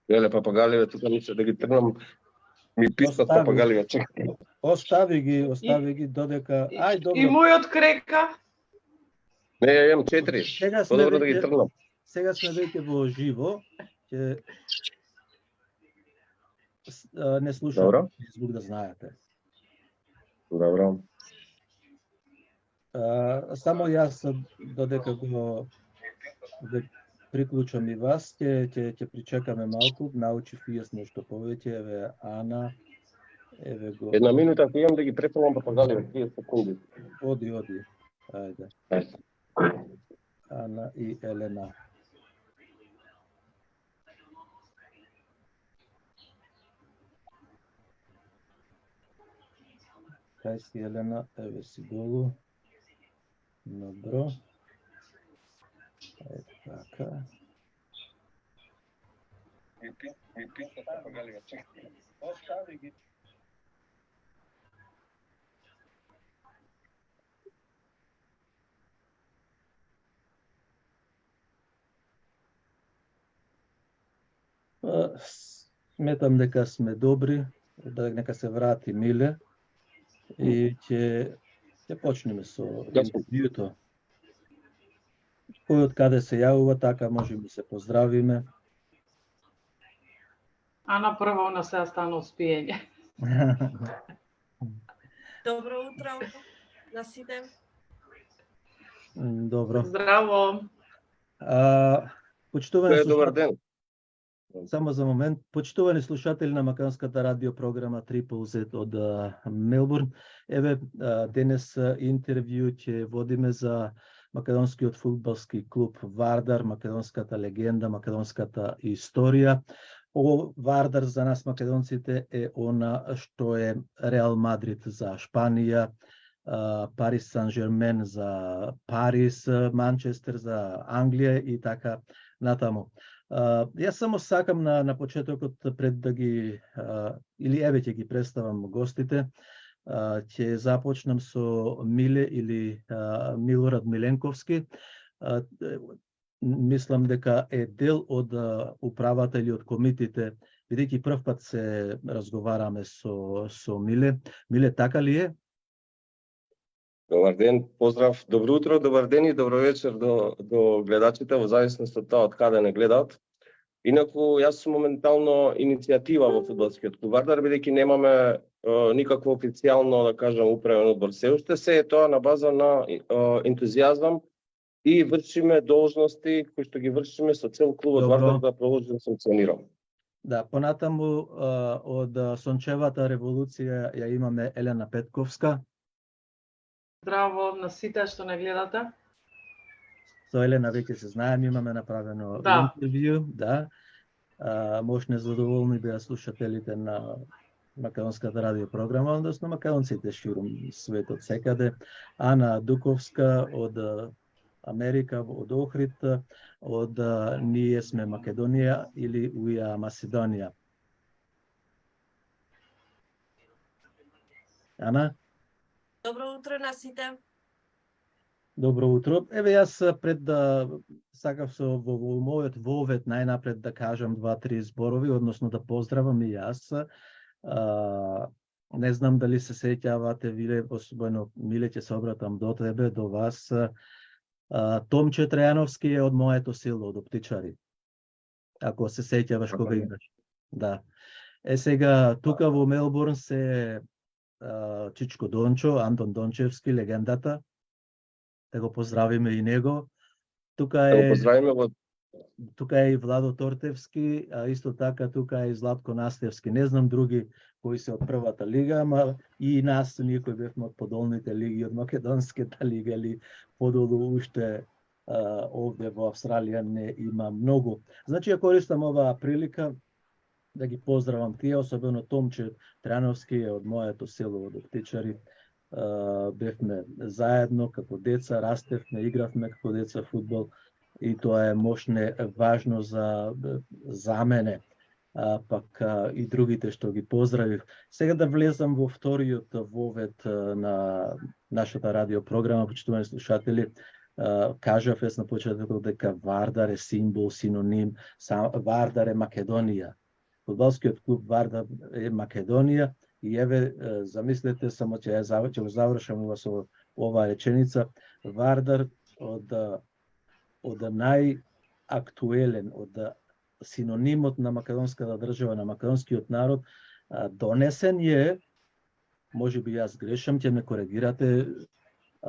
Еле, папагалеве, тука мисля да ги тргнам. Ми писнат папагалеве, чекай. Остави ги додека. Ај, добро. И мојот крека. Не, ја имам 4. Подобро да ги тргнам. Сега сме веќе во живо. Ќе не слушам звук да знаете. Добро. Само јас додека го приклучам и вас, ќе причекаме малку, научив и јас нешто повеќе, еве Ана, еве го... Една минута, ако имам да ги префрлам папагалеве, 30 секунди. Оди, ајде. Ана и Елена. Кај си, Елена? Еве си долу. Добро. Ето така. Ми писнат папагалеве, чекай. Остави ги. Сметам дека сме добри, нека се врати Миле и ќе почнеме со интервјуто. Кој од каде се јавува, така можеме да се поздравиме. Ана прва на се стана спиење. Добро утро на сите. Добро. Здраво. Почитувани добар ден. Само за момент, почитувани слушатели на македонската радио програма Triple Z од Мелбурн. Еве денес интервју ќе водиме за македонскиот фудбалски клуб Вардар, македонската легенда, македонската историја. Вардар за нас македонците е она што е Реал Мадрид за Шпанија, Парис Сан-Жермен за Парис, Манчестер за Англија и така натаму. Јас само сакам на почетокот пред да ги или еве ќе ги представам гостите, ќе започнам со Миле или Милорад Миленковски. Мислам дека е дел од управата или од комитите, бидејќи прв пат се разговараме со Миле. Миле, така ли е? Добар ден, поздрав, добро утро, добар ден и добро вечер до гледачите, во зависност од тоа од каде не гледаат. Инаку, јас сум моментално иницијатива во фудбалскиот клуб Вардар, бидејќи немаме никакво официјално, да кажам, управен одбор. Се уште се е тоа на база на ентузијазам и вршиме должности кои што ги вршиме со цел клубот Вардар да продолжи да функционира. Да, понатаму од Сончевата револуција ја имаме Елена Петковска. Здраво на сите што не гледате. Со Елена веќе се знаеме, имаме направено интервју, да. Може незадоволни беа слушателите на македонската радио програма, односно македонците ширум светот секаде. Ана Дуковска од Америка, од Охрид, од Ние сме Македонија или Уја Маседонија. Ана? Добро утро на сите. Добро утро. Еве јас пред да сакав во мојот вовед најнапред да кажам 2-3 зборови, односно да поздравам и јас. Не знам дали се сеќавате, вие, особено Миле, ќе се обратам до тебе, до вас. Томче Трајановски е од моето село, од Оптичари. Ако се сеќаваш кога играш. Да. Сега тука во Мелбурн се Чичко Дончо, Антон Дончевски, легендата. Да го поздравиме и него. Тука е и Владо Тортевски, а исто така тука е и Златко Настевски. Не знам други кои се од првата лига, ама и нас, ние кои бевме од подолните лиги, од Македонската лига или подолу уште овде во Австралија не има многу. Значи, ја користам оваа прилика да ги поздравам тие, особено Томче Трајановски од моето село од Оптичари. Бевме заедно како деца, растевме, игравме како деца фудбал и тоа е мощне важно за мене, пак и другите што ги поздравив. Сега да влезам во вториот вовед на нашата радиопрограма, почитувани слушатели. кажав јас на почетокот дека Вардар е символ, синоним, Вардар е Македонија. Фудбалскиот клуб Вардар е Македонија и еве замислете само ќе го завршам со оваа реченица. Вардар од најактуелен, од синонимот на македонската држава, на македонскиот народ, донесен е, може би јас грешам, ќе ме коригирате,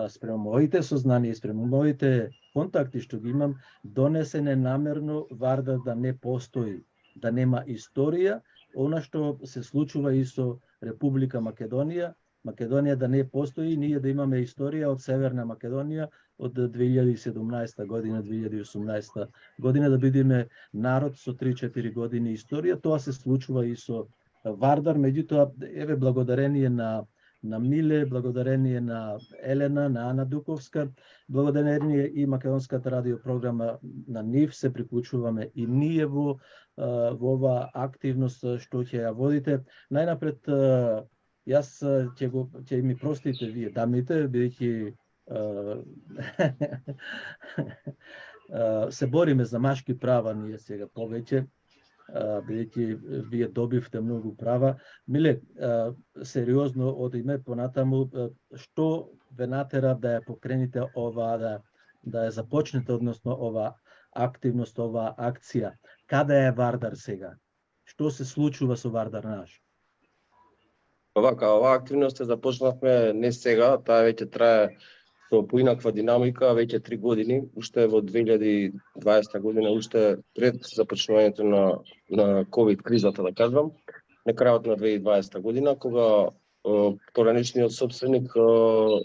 спрема моите сознанија и спрема моите контакти што ги имам, донесен е намерно Вардар да не постои, да нема историја, она што се случува и со Република Македонија, Македонија да не постои, ние да имаме историја од Северна Македонија од 2017 година, 2018 година, да бидеме народ со 3-4 години историја. Тоа се случува и со Вардар, меѓутоа, еве, благодарение на Миле, благодарение на Елена, на Ана Дуковска, благодарение и македонската радиопрограма на НИВ се приклучуваме и ние во оваа активност што ќе ја водите. Најнапред, јас ќе ми простите вие дамите, бидејќи се бориме за машки права ние сега повеќе, бидејќи вие добивте многу права. Миле, сериозно од име понатаму, што ве натера да ја покрените оваа, да ја започнете, односно оваа активност, оваа акција? Каде е Вардар сега? Што се случува со Вардар наш? Оваа активност започнавме не сега, таа веќе трае со поинаква динамика, веќе 3 години, уште во 2020 година, уште пред започнувањето на COVID кризата, да кажам, на крајот на 2020 година, кога поранешниот собственик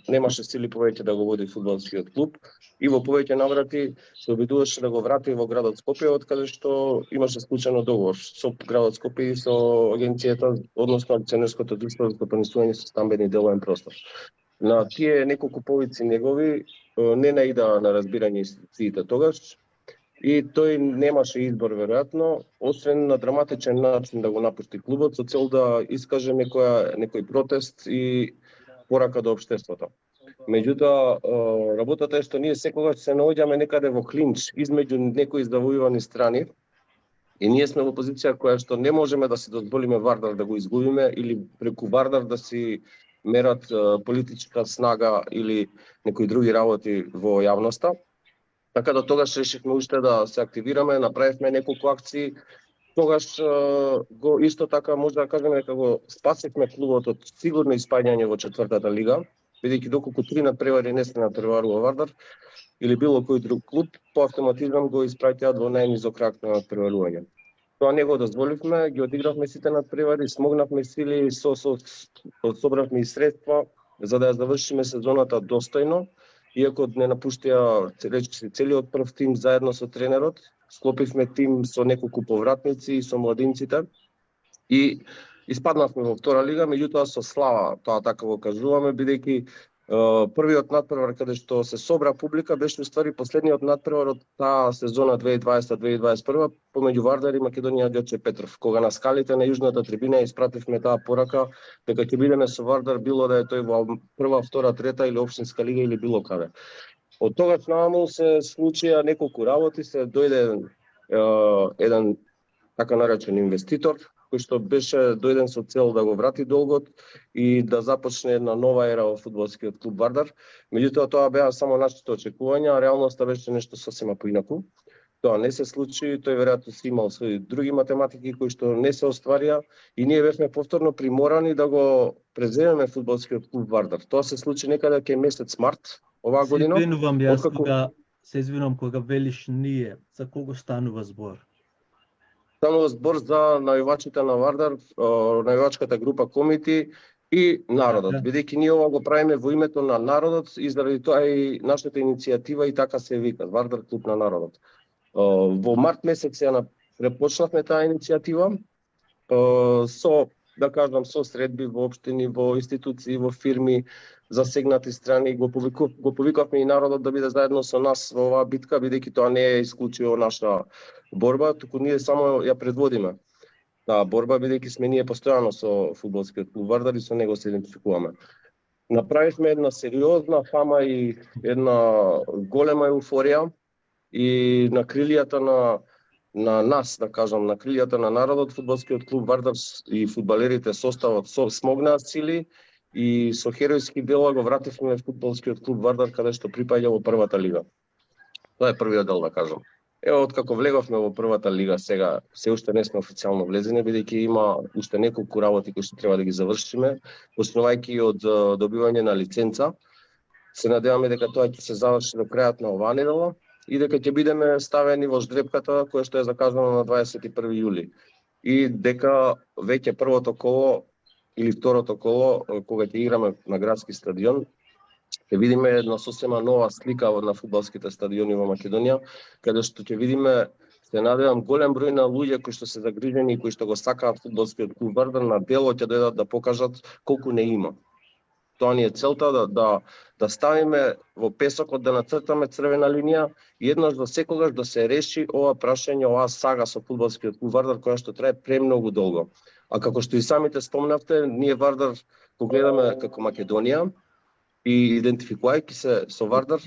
немаше сили повеќе да го води фудбалскиот клуб и во повеќе наврати се обидуваше да го врати во градот Скопје, од каде што имаше склучено договор со градот Скопје и со агенцијата, односно акционерското друштво за стопанисување со стамбени деловен простор. На тие неколку повици негови не наида на разбирање институциите тогаш и тој немаше избор веројатно, освен на драматичен начин да го напусти клубот со цел да искаже некој протест и порака до општеството. Меѓутоа, работата е што ние секогаш се наоѓаме некаде во клинч измеѓу некои издавувани страни и ние сме во позиција која што не можеме да си дозволиме Вардар да го изгубиме или преку Вардар да си мерат политичка снага или некои други работи во јавноста. Така да тогаш решивме уште да се активираме, направивме неколку акции. Тогаш го исто така може да кажеме дека го спасивме клубот од сигурно испаѓање во 4-та лига, бидејќи доколку 3 надпревари не се надпреварува Вардар или било кој друг клуб, по автоматизам го испраќаат во најнизок рак на надпреварување. Тоа не го дозволивме, ги одигравме сите надпревари, смогнавме сили, собравме и средства за да ја завршиме сезоната достојно, иако не напуштија целиот прв тим заедно со тренерот, склопивме тим со неколку повратници и со младинците и испаднавме во втора лига, меѓутоа со слава, тоа така го кажуваме, бидејќи првиот надпревар каде што се собра публика беше уствари последниот надпревар од таа сезона 2020-2021 помеѓу Вардар и Македонија Ѓорче Петров, кога на скалите на јужната трибина испративме таа порака дека ќе бидеме со Вардар, било да е тој во прва, втора, трета или општинска лига или било каде. Од тогаш нааму се случија неколку работи, се дојде еден така наречен инвеститор, кој што беше дојден со цел да го врати долгот и да започне една нова ера во фудбалскиот клуб Вардар. Меѓутоа тоа беа само нашите очекувања, а реалноста беше нешто сосема поинаку. Тоа не се случи, тој веројатно си имал своји други математики кои што не се остварија и ние бевме повторно приморани да го преземеме фудбалскиот клуб Вардар. Тоа се случи некаде кај месец март оваа година. Се извинувам кога велиш ние, за кого станува збор? Станува збор за најувачите на Вардар, најувачката група комити и народот. Бидејќи ние ова го правиме во името на народот и заради тоа и нашата иницијатива и така се вика Вардар клуб на народот. Во март месец ја препочнавме таа иницијатива со, да кажам, со средби во општини, во институции, во фирми, засегнати страни, го повикавме и народот да биде заедно со нас во оваа битка, бидејќи тоа не е исклучиво наша борба, туку ние само ја предводиме таа борба, бидејќи сме ние постојано со фудбалскиот клуб Вардар и со него се идентификуваме. направивме една сериозна фама и една голема еуфорија и на крилијата на нас, да кажам, на крилијата на народот, фудбалскиот клуб Вардар и фудбалерите составот смогнаа сили и со херојски дела го вративме фудбалскиот клуб Вардар каде што припаѓа во првата лига. Тоа е првиот дел, да кажам. Ево, откако влеговме во првата лига сега, се уште не сме официјално влезени, бидејќи има уште неколку работи кои што треба да ги завршиме, почнувајќи од добивање на лиценца. Се надеваме дека тоа ќе се заврши до крајот на оваа недела и дека ќе бидеме ставени во ждрепката која што е закажана на 21 јули. И дека веќе првото коло или второто коло, кога ќе играме на градски стадион, ќе видиме една сосема нова слика на фудбалските стадиони во Македонија, каде што ќе видиме, се надевам, голем број на луѓе кои што се загрижени и кои што го сакаат фудбалскиот клуб Вардар на дело ќе дојдат да покажат колку не има. Тоа ни е целта да ставиме во песокот, да нацртаме црвена линија и еднаш за секогаш да се реши ова прашање, оваа сага со фудбалскиот клуб Вардар која што трае премногу долго. А како што и самите спомнавте, ние Вардар го гледаме како Македонија и идентификувајќи се со Вардар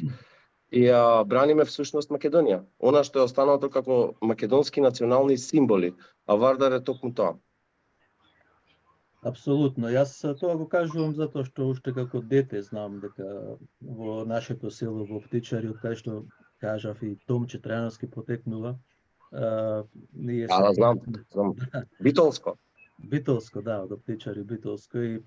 и ја браниме всушност Македонија. Она што е останато како македонски национални символи, а Вардар е токму тоа. Апсолутно. Јас тоа го кажувам затоа што уште како дете знам дека во нашето село во Птичари, од кај што кажав и Томче Трајановски потекнува, ние Да, знам. Битолско. Битолско, да, од Птичари Битолско, и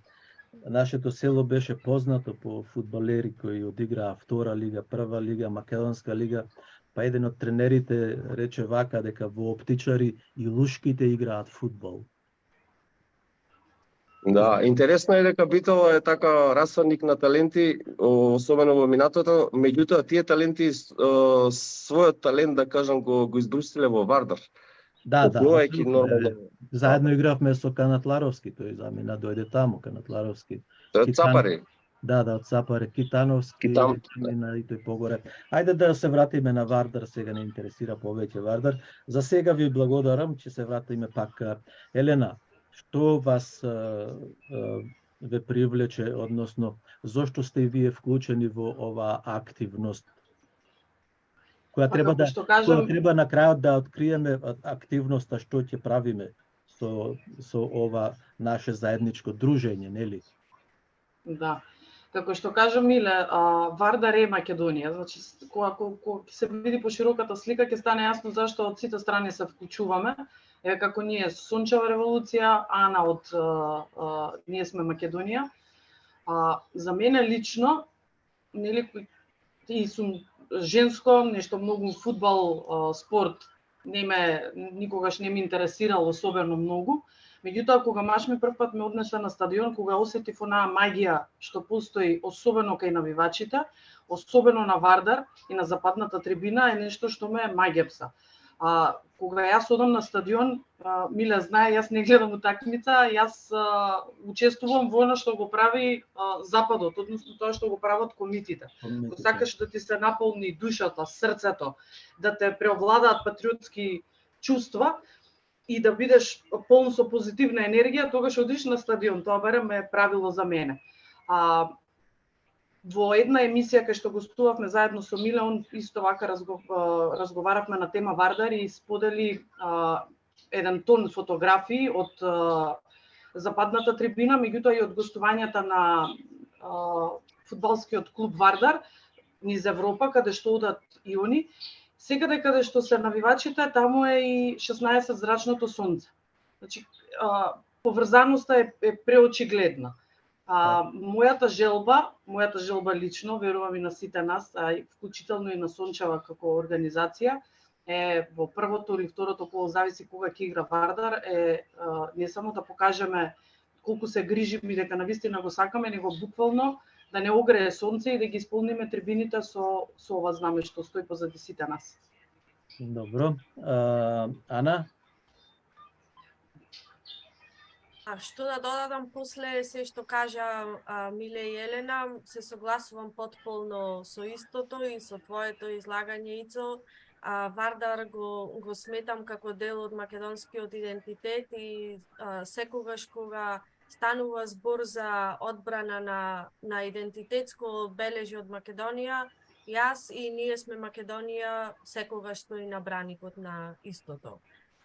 нашето село беше познато по фудбалери кои одиграа втора лига, прва лига, македонска лига, па еден од тренерите рече вака дека во Птичари и лушките играат фудбал. Да, интересно е дека Битол е така расадник на таленти, особено во минатото, меѓутоа тие таленти својот талент, да кажам, го избрусиле во Вардар. Да, Попнувајќи нормално. Заедно игравме со Канатларовски, тој замина дојде таму, Канатларовски. Од Цапари. Да, од Цапари, Китановски, мина и тој погоре. Ајде да се вратиме на Вардар, сега не интересира повеќе Вардар. За сега ви благодарам, ќе се вратиме пак. Елена, што вас ве привлече, односно, зошто сте и вие вклучени во оваа активност? Која треба на крајот да откриеме активноста што ќе правиме со ова наше заедничко дружење, нели? Да. Како што кажа Миле, Вардар е Македонија. Значи, кога се види пошироката слика, ќе стане јасно зашто од сите страни се вклучуваме. Еве како ние Сончева револуција, Ана од ние сме Македонија. За мене лично, нели, и сум женско, нешто многу фудбал, спорт никогаш не ме интересирал особено многу. Меѓутоа, кога маж ми првпат ме однесе на стадион, кога осетив онаа магија што постои особено кај навивачите, особено на Вардар и на западната трибина, е нешто што ме маѓепса. Кога јас одам на стадион, Миле знае, јас не гледам утакмица, јас учествувам во она што го прави Западот, односно тоа што го прават комитите. Ако сакаш да ти се наполни душата, срцето, да те преовладаат патриотски чувства и да бидеш полн со позитивна енергија, тогаш одиш на стадион. Тоа барем е правило за мене. Во една емисија кај што гостувавме заедно со Миле, он исто вака разговаравме на тема Вардар и сподели еден тон фотографии од западната трибина, меѓутоа и од гостувањата на фудбалскиот клуб Вардар низ Европа, каде што одат и они. Секаде каде што се навивачите, таму е и 16 зрачното сонце. Значи, поврзаноста е преочигледна. Мојата желба лично, верувам и на сите нас, вклучително и на Сончева како организација, е во првото или второто коло, зависи кога ќе игра Вардар, е не само да покажеме колку се грижиме и дека навистина го сакаме, него буквално да не огрее сонце и да ги исполниме трибините со ова знаме што стои позади сите нас. Добро. Ана? Што да додадам после се што кажа Миле и Елена, се согласувам потполно со истото и со твоето излагање, Ицо. Вардар го сметам како дел од македонскиот идентитет и секогаш кога станува збор за одбрана на идентитетско бележи од Македонија, јас и ние сме Македонија секогаш стои на браникот на истото.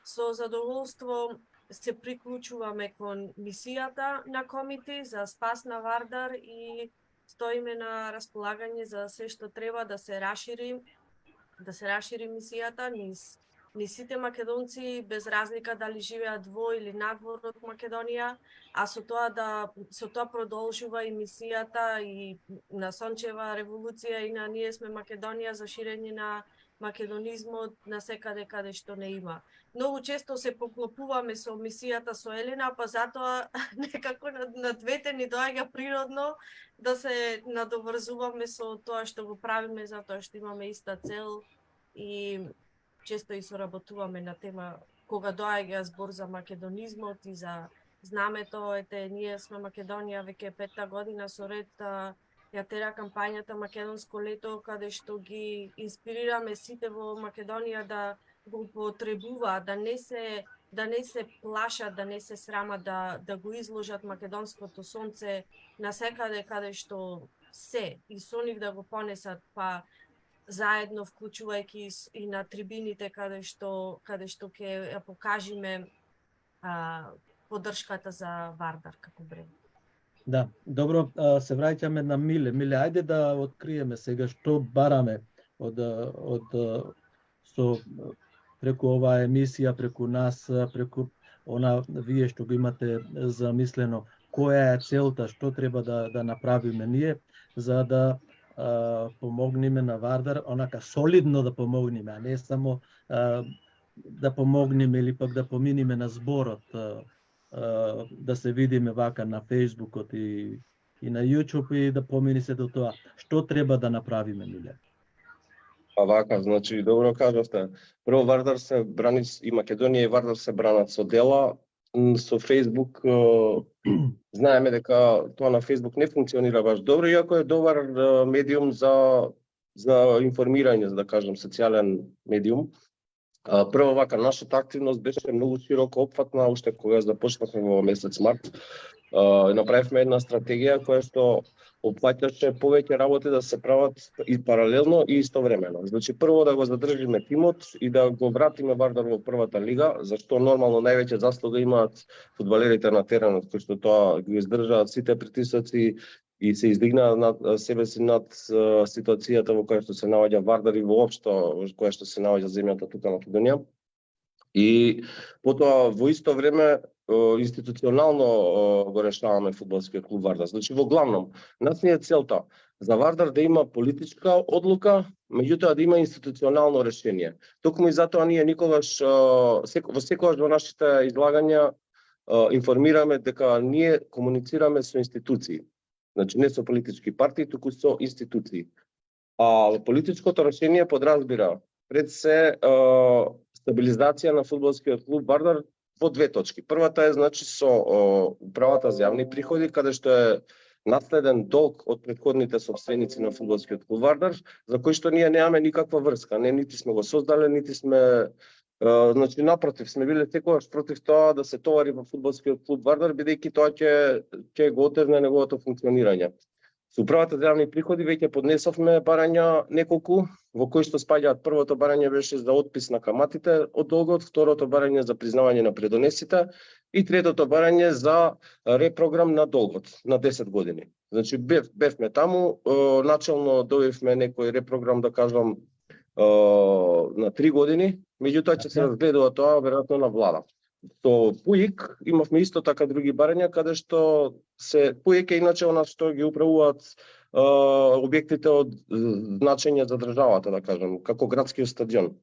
Со задоволство се приклучуваме кон мисијата на Комити за спас на Вардар и стоиме на располагање за се што треба да се расшири мисијата низ сите македонци без разлика дали живеат во или надвор од Македонија, а со тоа продолжува и мисијата и на Сончева револуција и на Ние сме Македонија за ширење на македонизмот на секаде каде што не има. Многу често се поклопуваме со мисијата со Елена, па затоа некако на двете ни доаѓа природно да се надоврзуваме со тоа што го правиме, затоа што имаме иста цел и често и соработуваме на тема кога доаѓа збор за македонизмот и за знамето. Ете, Ние сме Македонија веќе 5-та година со ред ја тера кампањата Македонско лето, каде што ги инспирираме сите во Македонија да го употребуваат, да не се плашат, да не се срамат да го изложат македонското сонце на секаде каде што се и со нив да го понесат, па заедно вклучувајќи и на трибините каде што ќе ја покажиме поддршката за Вардар како бренд. Да, добро, се враќаме на Миле. Миле, ајде да откриеме сега што бараме преку оваа емисија, преку нас, преку вие што го имате замислено, која е целта, што треба да направиме ние за да помогнеме на Вардар, онака солидно да помогнеме, а не само да помогнеме или пак да поминиме на зборот, да се видиме вака на Фејсбукот и на YouTube и да помини се до тоа. Што треба да направиме, Миле? Па вака, значи, добро кажавте. Прво Вардар се брани и Македонија и Вардар се бранат со дела, со Facebook. Знаеме дека тоа на Facebook не функционира баш добро, иако е добар медиум за информирање, за да кажам, социјален медиум. Прво вака, нашата активност беше многу широко опфатна, уште кога започнавме во месец март. Направивме една стратегија која што опфаќаше повеќе работи да се прават и паралелно и истовремено. Значи, прво да го задржиме тимот и да го вратиме Вардар во првата лига, зашто нормално највеќе заслуга имаат фудбалерите на теренот, кои што тоа ги издржаат сите притисоци и се издигнаат над себе си над ситуацијата во која што се наоѓа Вардар и воопшто во која што се наоѓа земјата тука на Македонија. И потоа во исто време институционално го решаваме фудбалскиот клуб Вардар. Значи во главном, нас ни е целта за Вардар да има политичка одлука, меѓутоа да има институционално решение. Токму и затоа ние никогаш секогаш во нашите излагања информираме дека ние комуницираме со институции. Значи не со политички партии, туку со институции. А политичкото решение подразбира пред се стабилизација на фудбалскиот клуб Вардар во две точки. Првата е значи со управата за јавни приходи, каде што е наследен долг од претходните собственици на фудбалскиот клуб Вардар, за кој што ние немаме никаква врска, нити сме го создале, нити сме значи напротив, сме биле секогаш против тоа да се товари во фудбалскиот клуб Вардар, бидејќи тоа ќе го отезне неговото функционирање. Со управата за јавни приходи веќе поднесовме барања неколку, во кои што спаѓаат првото барање беше за отпис на каматите од долгот, второто барање за признавање на предонесите и третото барање за репрограм на долгот на 10 години. Значи бевме таму, начално добивме некој репрограм, да кажам, на 3 години, меѓутоа ќе се разгледува тоа веројатно на влада. Со ПУИК имавме исто така други барања, каде што ПУИК е иначе она што ги управуваат објектите од значење за државата, да кажем, како градскиот стадион.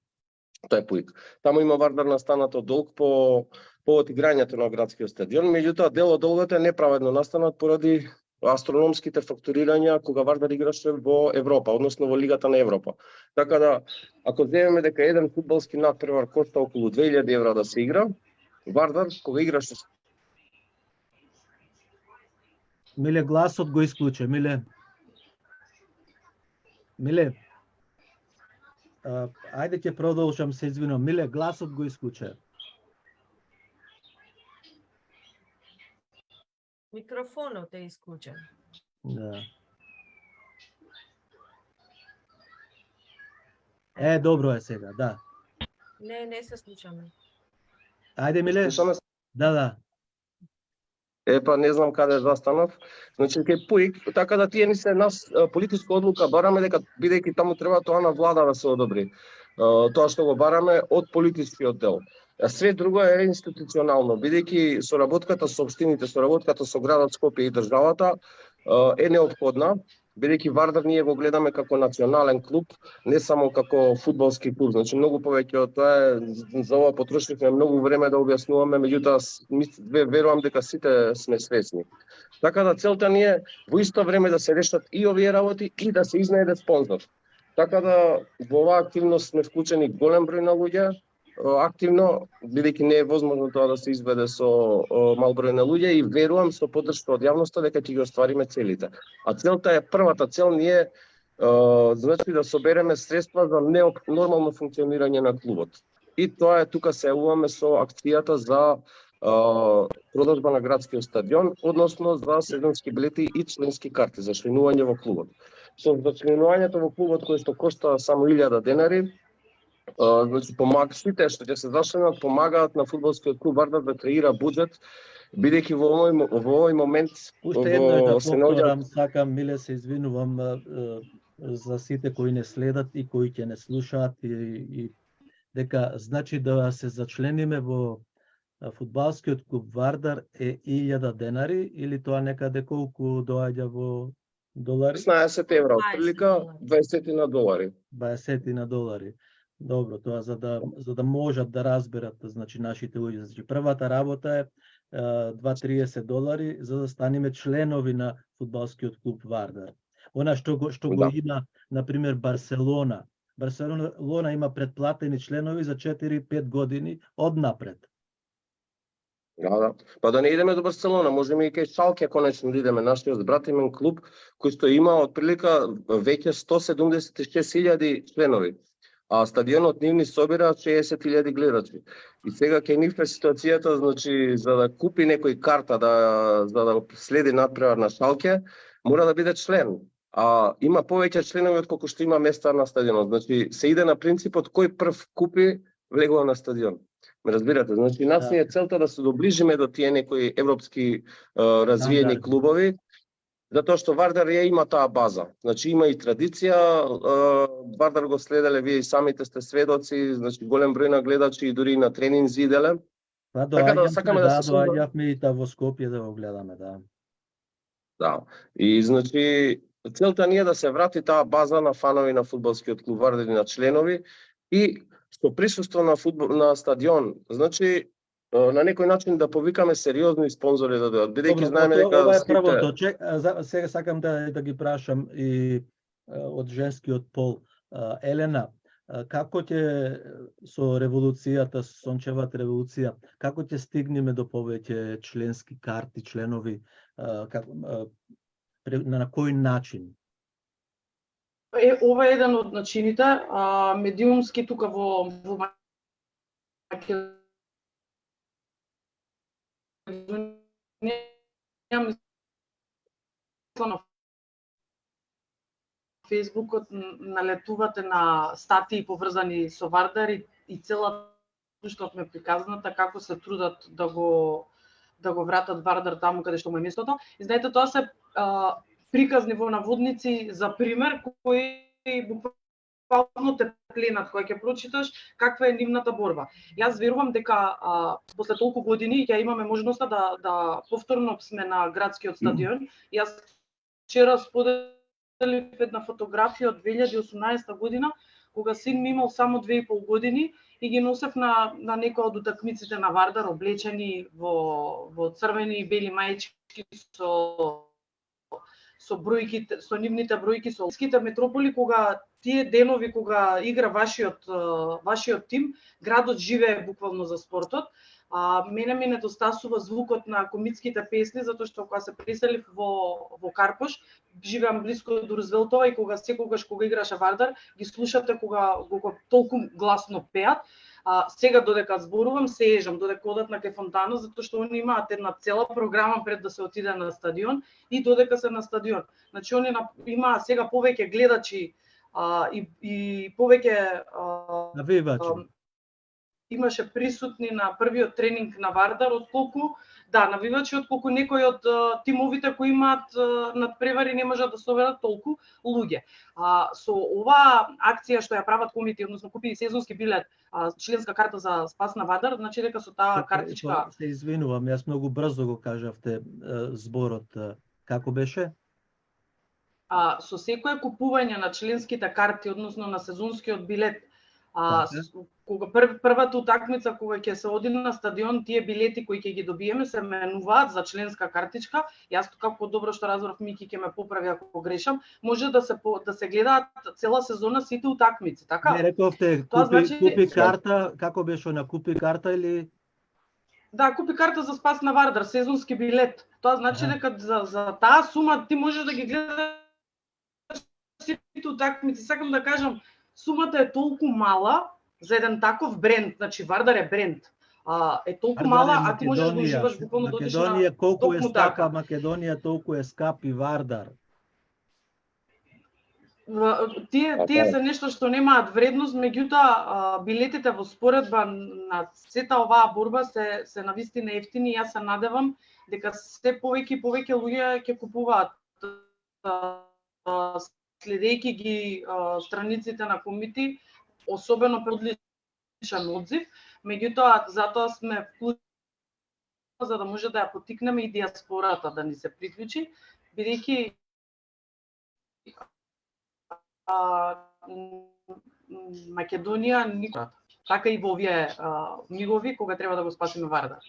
Тоа е ПУИК. Таму има Вардар настанато долг по играњето на градскиот стадион, меѓутоа дел од долгот е неправедно настанат поради астрономските фактурирања кога Вардар играше во Европа, односно во Лигата на Европа. Така да, ако земеме дека еден фудбалски натпревар кошта околу 2000 евра да се игра, Вардар кога играше... Миле, гласот го исклуче, Миле. Миле, ајде ќе продолжам, се извинувам. Миле, гласот го исклуче. Микрофонот е исклучен. Да. Добро е сега, да. Не се слушаме. Ајде, Миле. Слушаме се? Да. Па не знам каде застанав. Значи кај ПУИК, така да тие ни се нас политичка одлука бараме дека бидејќи таму треба тоа на влада да се одобри. Тоа што го бараме од политичкиот дел. А све друго е институционално, бидејќи соработката со општините, соработката со градот Скопје и државата е неопходна, бидејќи Вардар ние го гледаме како национален клуб, не само како фудбалски клуб. Значи многу повеќе од тоа за ова потрошивме многу време да објаснуваме, меѓутоа верувам дека сите сме свесни. Така да целта ни е во исто време да се решат и овие работи и да се изнајде спонзор. Така да во оваа активност сме вклучени голем број на луѓе, активно, бидејќи не е возможно тоа да се изведе со мал број на луѓе и верувам со поддршка од јавноста дека ќе ги оствариме целите. А целта е, првата цел ни е значи да собереме средства за нормално функционирање на клубот. И тоа е, тука се јавуваме со акцијата за продажба на градскиот стадион, односно за сезонски билети и членски карти за членување во клубот. Со членувањето во клубот кој што кошта само 1000 денари, значи сите што ќе се зачленат помагаат на фудбалскиот клуб Вардар да креира буџет, бидејќи во овој момент Уште еднаш да повторам, сакам, Миле, се извинувам за сите кои не следат и кои ќе не слушаат и дека значи да се зачлениме во фудбалскиот клуб Вардар е 1000 денари или тоа некаде колку доаѓа во долари? 16 евра, отприлика 20 на долари. 20 на долари. Добро, тоа за да можат да разберат, значи нашите луѓе. Значи првата работа е 2-30 долари за да станеме членови на фудбалскиот клуб Вардар. Она што го има, на пример, Барселона. Барселона има предплатени членови за 4-5 години однапред. Да. Па да не идеме до Барселона, можеме и кај Шалке конечно да идеме, нашиот братимен клуб кој што има отприлика веќе 176.000 членови. А стадионот нив ни собира 60.000 гледачи. И сега кај нив е ситуацијата, значи за да купи некој карта за да следи натпревар на Шалке, мора да биде член. А има повеќе членови од колку што има места на стадионот. Значи се иде на принципот кој прв купи влегува на стадион. Ме разбирате? Значи нас ни е целта да се доближиме до тие некои европски развиени клубови, затоа што Вардар ја има таа база. Значи има и традиција, Вардар го следеле, вие и самите сте сведоци, значи голем број на гледачи и дури на тренинзи иделе. Па доаѓавме и во Скопје да го гледаме, да. Да. И значи целта ни е да се врати таа база на фанови на фудбалскиот клуб Вардар и на членови и со присуство на стадион. Значи на некој начин да повикаме сериозни спонзори да дојдат, бидејќи знаеме дека ова е првото. Сега сакам да ги прашам и од женскиот пол. Елена, како ќе со револуцијата, Сончевата револуција, како ќе стигнеме до повеќе членски карти, членови, на кој начин? Ова е еден од начините, медиумски тука во на Фејсбукот налетувате на статии поврзани со Вардар и целата што ме приказната како се трудат да го вратат Вардар таму каде што му е местото. И знаете, тоа се приказни во наводници за пример кои буквално те пленат кога ќе прочиташ каква е нивната борба. Јас верувам дека после толку години ќе имаме можноста да повторно сме на градскиот стадион. Јас вчера споделив една фотографија од 2018 година кога син ми имал само 2,5 години и ги носев на некоја од утакмиците на Вардар облечени во црвени и бели маички со бројките, со нивните бројки, со ските метрополи, кога тие денови кога игра вашиот тим, градот живее буквално за спортот. Мене ми недостасува звукот на комитските песни, затоа што кога се преселив во Карпош, живеам блиско до Рузвелтова и секогаш кога играше Вардар, ги слушате кога толку гласно пеат. Сега додека зборувам, се ежам, додека одат на Кефонтано, затоа што они имаат една цела програма пред да се отиде на стадион и додека се на стадион. Значи они имаат сега повеќе гледачи и повеќе навивачи. Имаше присутни на првиот тренинг на Вардар, отколку навивачи, отколку некои од тимовите кои имаат надпревари не можат да соберат толку луѓе. Со оваа акција што ја прават комити, односно купи сезонски билет, членска карта за спас на Вардар, значи дека со таа картичка... Се извинувам, јас многу брзо го кажавте зборот. Како беше? Со секое купување на членските карти, односно на сезонскиот билет, кога првата утакмица кога ќе се оди на стадион, тие билети кои ќе ги добиеме се менуваат за членска картичка. Јас како добро што разбрав, Мики ќе ме поправи ако грешам, може да се гледаат цела сезона сите утакмици, така? Не рековте купи карта, како беше на купи карта или Да, купи карта за спас на Вардар, сезонски билет. Тоа значи дека за таа сума ти можеш да ги гледаш сите утакмици. Сакам да кажам, сумата е толку мала за еден таков бренд, значи Вардар е бренд. Е толку мала, а ти можеш да уживаш буквално да одиш на... Македонија колку е скапа, Македонија толку е скап и Вардар. Тие се нешто што немаат вредност, меѓутоа билетите во споредба на сета оваа борба се навистина ефтини. Јас се надевам дека се повеќе и повеќе луѓе ќе купуваат следејќи ги страниците на комити, особено одличен одзив, меѓутоа затоа сме вклучени за да може да ја поттикнеме и диаспората да ни се приклучи, бидејќи Македонија никога, така и во овие мигови кога треба да го спасиме Вардар.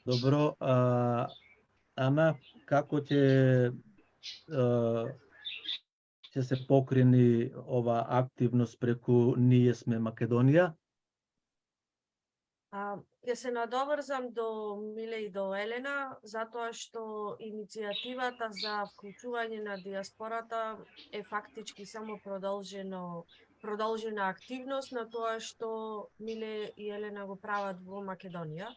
Добро, Ана, како ќе се покрени ова активност преку Ние сме Македонија? Ќе се надоврзам до Миле и до Елена, затоа што иницијативата за вклучување на диаспората е фактички само продолжена активност на тоа што Миле и Елена го прават во Македонија.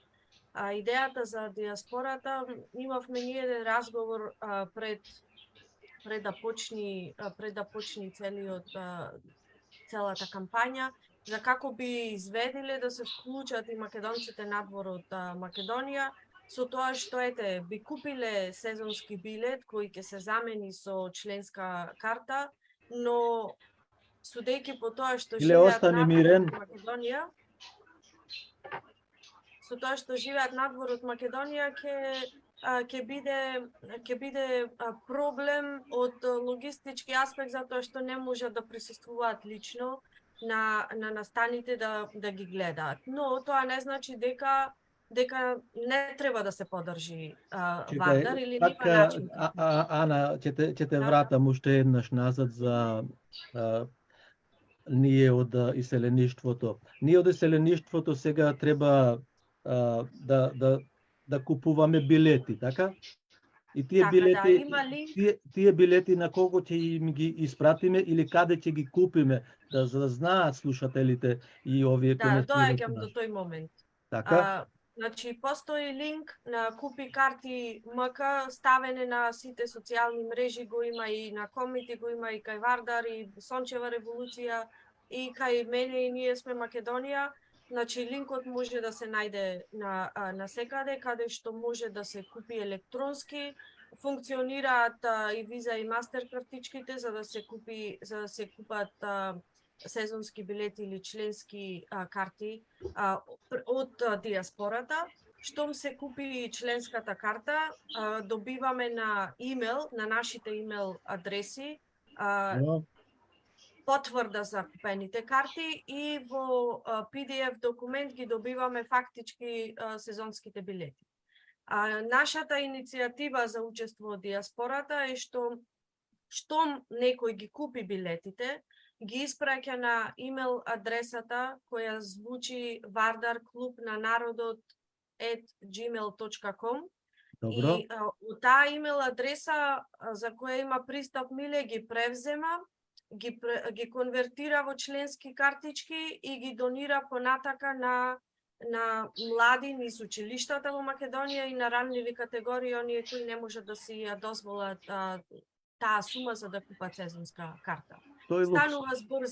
Идејата за диаспората, имавме ние еден разговор пред да почни целата кампања, за како би изведиле да се вклучат и македонците надвор од Македонија, со тоа што би купиле сезонски билет кој ќе се замени со членска карта, но судејќи по тоа што живеат надвор од Македонија, од Македонија ќе биде проблем од логистички аспект, затоа што не можат да присуствуваат лично на настаните да ги гледаат. Но тоа не значи дека не треба да се подржи Вардар или нема начин. Ана, ќе те вратам уште еднаш назад за ние од иселеништвото. Ние од иселеништвото сега треба да купуваме билети, така? И тие билети, тие билети на кого ќе им ги испратиме или каде ќе ги купиме, за да знаат слушателите и овие кои доаѓам до тој момент. Така? Значи, постои линк на Купи карти МК, ставене на сите социјални мрежи, го има и на комити, го има и кај Вардар, и Сончева револуција, и кај мене и Ние сме Македонија. Значи, линкот може да се најде на секаде, каде што може да се купи електронски. Функционираат и виза и мастер картичките за да се купат сезонски билети или членски карти од диаспората. Штом се купи членската карта, добиваме на имейл, на нашите имейл адреси, потврда за купените карти и во PDF документ ги добиваме фактички сезонските билети. Нашата иницијатива за учество од диаспората е штом некој ги купи билетите, ги испраќа на имейл адресата која звучи Вардар клуб на народот vardar@gmail.com. Добро. И у таа имейл адреса за која има пристап Миле ги превзема, ги конвертира во членски картички и ги донира понатака на млади низ училиштата во Македонија и на ранливи категории, оние кои не можат да си ја дозволат таа сума за да купат сезонска карта. Тој лукс. Станува збор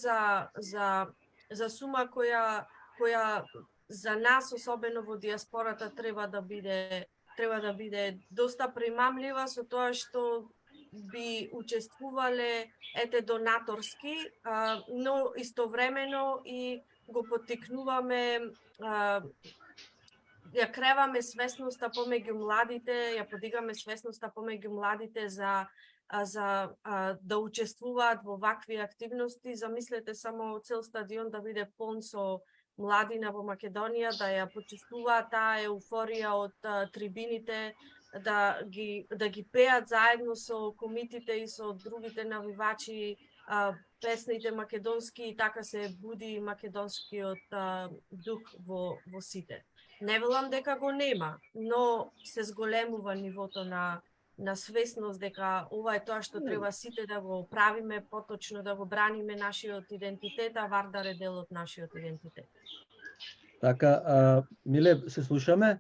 за сума која за нас, особено во диаспората, треба да биде доста примамлива со тоа што би учествувале донаторски, но истовремено и го поттикнуваме, ја креваме свесноста помеѓу младите, ја подигаме свесноста помеѓу младите за да учествуваат во вакви активности. Замислете само цел стадион да биде полн со младина во Македонија, да ја почувствуваат таа еуфорија од трибините, да ги пеат заедно со комитите и со другите навивачи песните македонски, и така се буди македонскиот дух во сите. Не велам дека го нема, но се зголемува нивото на свесност дека ова е тоа што треба сите да го правиме, поточно да го браниме нашиот идентитет, а Вардар е дел од нашиот идентитет. Така, Миле, се слушаме?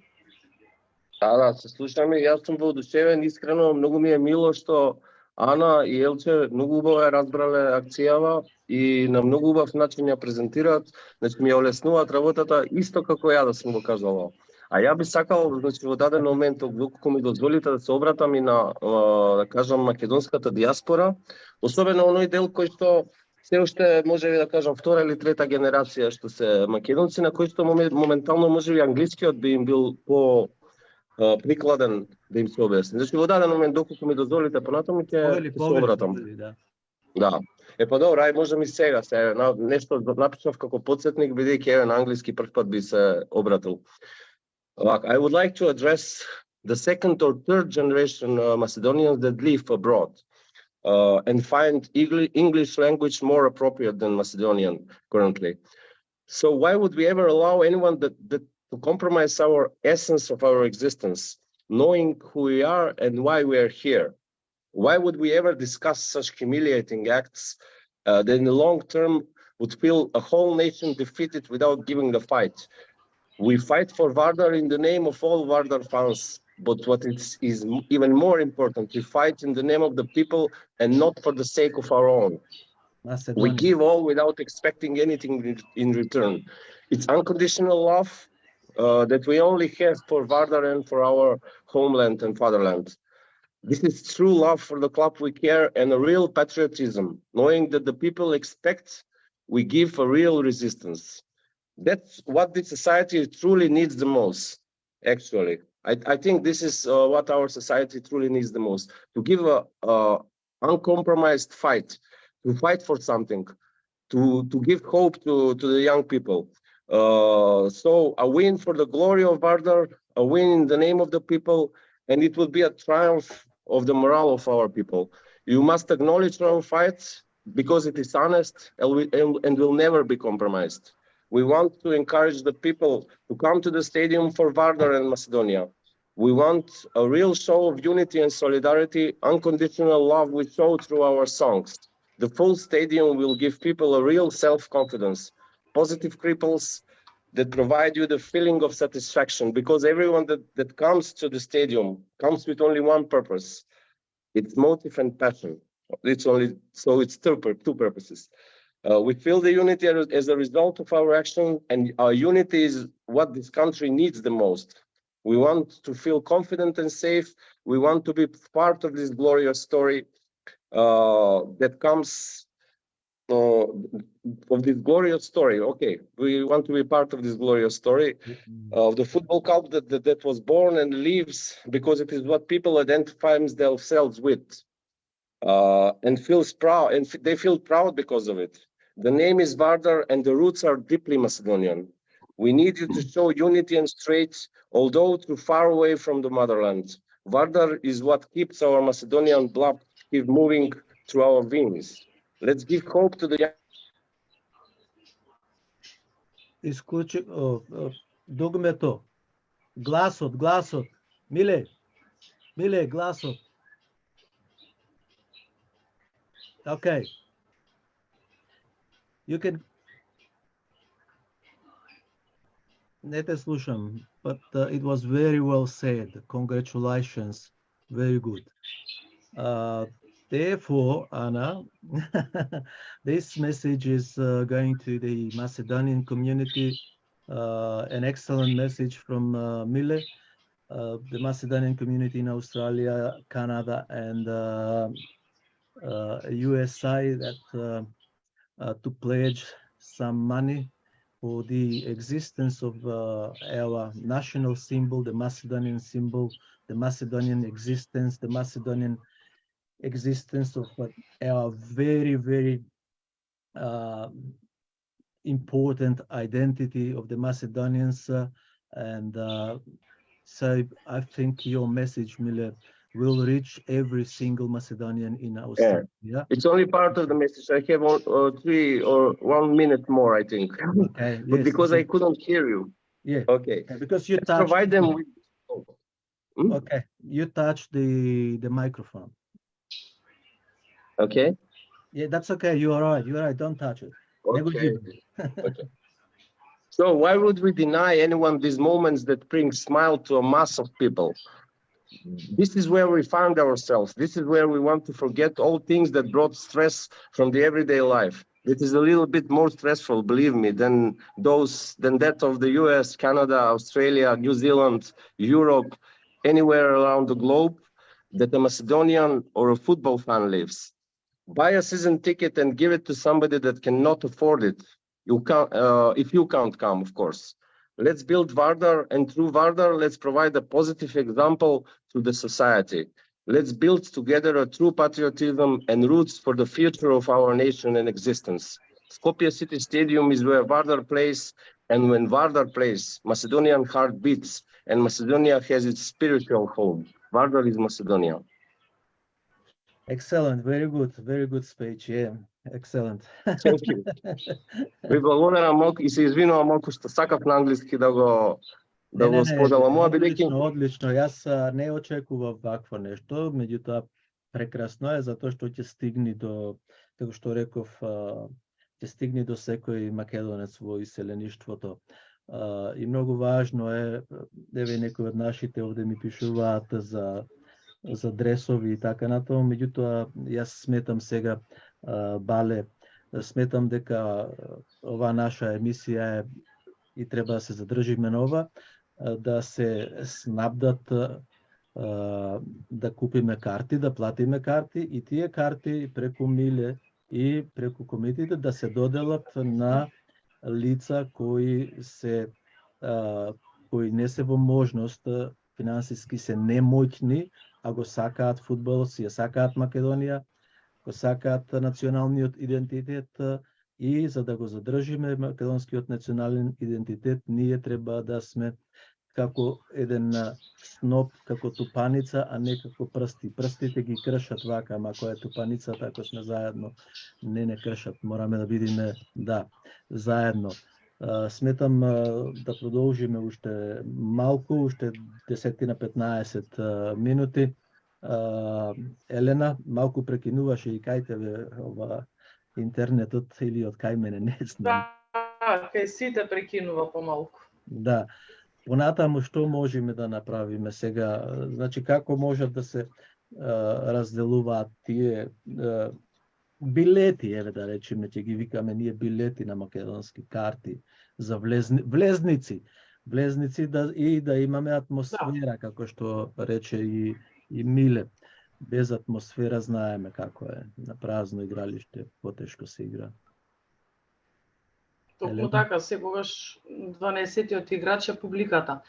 Да, се слушаме. Јас сум воодушевен, искрено, многу ми е мило што Ана и Елче многу убаво ја разбрале акцијава и на многу убав начин ја презентираат, значи ми ја олеснуваат работата исто како ја да сум го кажал. А ја би сакал, значи во даден момент, доколку ми дозволите да се обратам и на, да кажам, македонската диаспора, особено оној дел кој што се уште можеби да кажам втора или трета генерација што се македонци, на кои што моментално можеби англискиот би им бил по прикладен да им се објасни. Значи во даден момент, доколку ми дозволите понатаму ќе се обратам. Да. Па добро, ај можам и сега нешто напишав како подсетник, бидејќи еве на англиски прв пат би се обратил. I would like to address the second or third generation Macedonians that live abroad and find English language more appropriate than Macedonian currently. So why would we ever allow anyone that to compromise our essence of our existence, knowing who we are and why we are here? Why would we ever discuss such humiliating acts that in the long term would feel a whole nation defeated without giving the fight? We fight for Vardar in the name of all Vardar fans, but what is even more important, we fight in the name of the people and not for the sake of our own. We give all without expecting anything in return. It's unconditional love that we only have for Vardar and for our homeland and fatherland. This is true love for the club we care and a real patriotism, knowing that the people expect we give a real resistance. That's what the society truly needs the most, actually. I think this is what our society truly needs the most, to give a uncompromised fight, to fight for something, to give hope to the young people. So a win for the glory of Vardar, a win in the name of the people, and it will be a triumph of the morale of our people. You must acknowledge our fight because it is honest and will never be compromised. We want to encourage the people to come to the stadium for Vardar and Macedonia. We want a real show of unity and solidarity, unconditional love we show through our songs. The full stadium will give people a real self-confidence, positive cripples that provide you the feeling of satisfaction, because everyone that comes to the stadium comes with only one purpose. It's motive and passion. It's two purposes. We feel the unity as a result of our action, and our unity is what this country needs the most. We want to feel confident and safe. We want to be part of this glorious story that comes of this glorious story. Okay, we want to be part of this glorious story of the football club that was born and lives because it is what people identify themselves with and feels proud, and they feel proud because of it. The name is Vardar and the roots are deeply Macedonian. We need you to show unity and strength, although too far away from the motherland. Vardar is what keeps our Macedonian blood keep moving through our veins. Let's give hope to the young. Догмето. Гласот. Миле, гласот. Okay. You can... Не те слушам, but it was very well said. Congratulations. Very good. Therefore, Anna, this message is going to the Macedonian community, an excellent message from Mile, the Macedonian community in Australia, Canada, and USA that to pledge some money for the existence of our national symbol, the Macedonian symbol, the Macedonian existence, the Macedonian existence of our very, very important identity of the Macedonians. And so I think your message, Mile, will reach every single Macedonian in Australia. Yeah. It's only part of the message. I have 3 or 1 minute more, I think. Okay. But Yes, because okay. I couldn't hear you. Yeah. Okay. Because you Let's touched. provide them with. Okay. You touched the microphone. Okay. Yeah, that's okay. You're all right. You're all right. Don't touch it. Okay. Okay. So why would we deny anyone these moments that bring smile to a mass of people? This is where we found ourselves. This is where we want to forget all things that brought stress from the everyday life. It is a little bit more stressful, believe me, than that of the US, Canada, Australia, New Zealand, Europe, anywhere around the globe that a Macedonian or a football fan lives. Buy a season ticket and give it to somebody that cannot afford it. You can't, if you can't come, of course. Let's build Vardar, and through Vardar, let's provide a positive example to the society. Let's build together a true patriotism and roots for the future of our nation and existence. Skopje City Stadium is where Vardar plays, and when Vardar plays, Macedonian heart beats, and Macedonia has its spiritual home. Vardar is Macedonia. Excellent. Very good speech. Yeah, excellent. Thank you. Ви благодарам малку и се извинувам малку што сакав на англиски да го споделам, бидејќи одлично. Јас не очекував вакво нешто, меѓутоа прекрасно е затоа што ќе стигне до, како што реков, ќе стигне до секој македонец во иселеништвото. И многу важно е, еве некои од нашите овде ми пишуваат за дресови и така натаму, меѓутоа јас сметам сега, Бале, сметам дека ова наша емисија е и треба да се задржиме на ова, да се снабдат, да купиме карти, да платиме карти и тие карти преку Миле и преку комитите да се доделат на лица кои не се во можност, финансиски се немоќни, а го сакаат фудбал, си ја сакаат Македонија, го сакаат националниот идентитет, и за да го задржиме македонскиот национален идентитет, ние треба да сме како еден сноп, како тупаница, а не како прсти. Прстите ги кршат вака, ама која е тупаницата, ако сме заедно, не кршат. Мораме да бидеме, заедно. Сметам да продолжиме уште малку, уште 10-15 минути. Елена, малку прекинуваше и кај тебе ова интернетот или од кај мене, не знам. Кај сите прекинува помалку. Да. Понатаму што можеме да направиме сега? Значи, како можат да се разделуваат тие билети, еве да речеме, ќе ги викаме ние билети на македонски карти за влезници, и да имаме атмосфера, како што рече и Миле. Без атмосфера знаеме како е, на празно игралиште потешко се игра. Токму така, секогаш 12-тиот играч е публиката.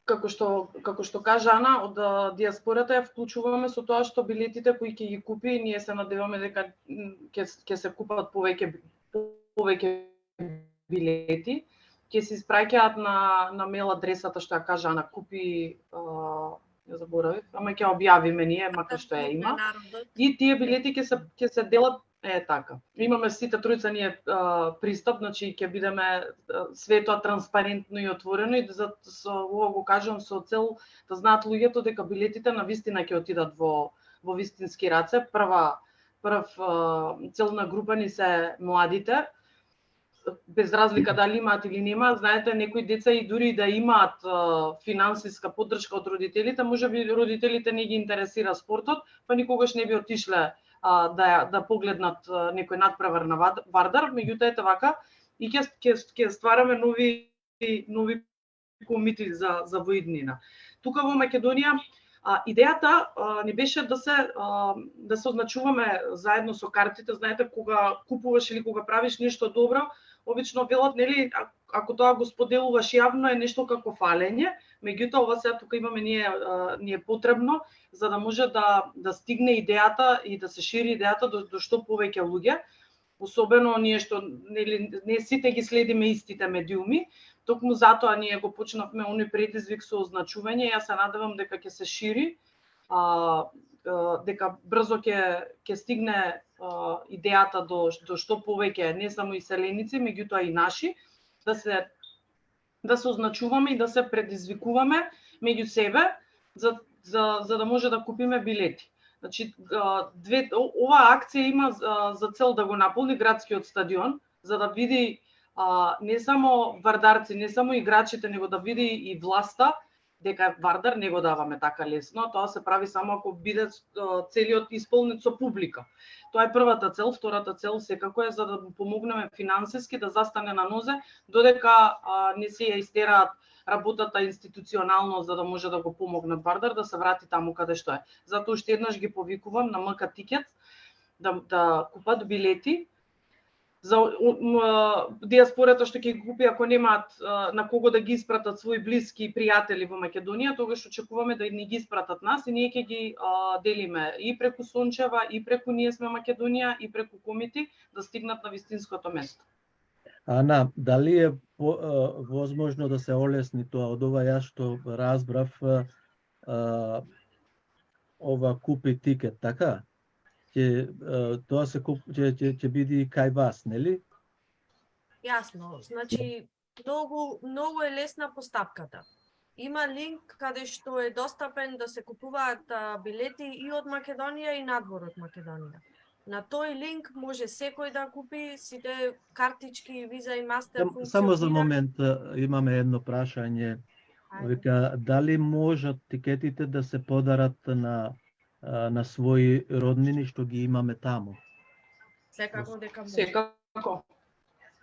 Како што кажа Ана, од диаспората ја вклучуваме со тоа што билетите кои ќе ги купи, ние се надеваме дека ќе се купат повеќе билети, ќе се испраќаат на мейл адресата што ја кажа Ана, купи, ја заборавив, ама ќе објавиме ние, макар што ја има. И тие билети ќе се делат Така. Имаме сите тројца ние пристап, значи ќе бидеме све тоа транспарентно и отворено и со ова го кажувам со цел да знаат луѓето дека билетите на вистина ќе отидат во вистински раце. Прв целна група ни се младите, без разлика дали имаат или немаат. Знаете, некои деца и дури да имаат финансиска поддршка од родителите, можеби родителите не ги интересира спортот, па никогаш не би отишле да погледнат некој надпревар на Вардар, меѓутоа ете вака и ќе ствараме нови комити за воиднина. Тука во Македонија идејата не беше да се означуваме заедно со картите. Знаете, кога купуваш или кога правиш нешто добро, обично велат, нели, ако тоа го споделуваш јавно е нешто како фалење, меѓутоа ова сега тука имаме ни е потребно за да може да стигне идејата и да се шири идејата до што повеќе луѓе, особено ние што нели не сите ги следиме истите медиуми. Токму затоа ние го почнавме оној предизвик со означување. Јас се надевам дека ќе се шири, дека брзо ќе стигне идејата до што повеќе не само иселеници, меѓутоа и наши, да се означуваме и да се предизвикуваме меѓу себе за да може да купиме билети. Значи, оваа акција има за цел да го наполни градскиот стадион, за да види не само вардарци, не само играчите, него да види и власта дека Вардар не го даваме така лесно. Тоа се прави само ако биде целиот исполнет со публика. Тоа е првата цел. Втората цел секако е за да помогнеме финансиски да застане на нозе, додека не се ја истераат работата институционално за да може да го помогнат Вардар да се врати таму каде што е. Затоа уште еднаш ги повикувам на МК Тикет да купат билети за диаспората што ќе ги купи, ако немаат на кого да ги испратат свои блиски и пријатели во Македонија, тогаш очекуваме да ни ги испратат нас и ние ќе ги делиме и преку Сончева, и преку Ние сме Македонија, и преку комити да стигнат на вистинското место. Ана, дали е возможно да се олесни тоа од ова јас што разбрав ова купи тикет, така? Тоа се ќе биде кај вас, нели? Јасно. Значи, многу е лесна постапката. Има линк каде што е достапен да се купуваат билети и од Македонија и надвор од Македонија. На тој линк може секој да купи сите картички, виза и мастер функционира. Само за момент имаме едно прашање. Вика, дали можат тикетите да се подарат на своји роднини што ги имаме таму? Секако дека може. Секако.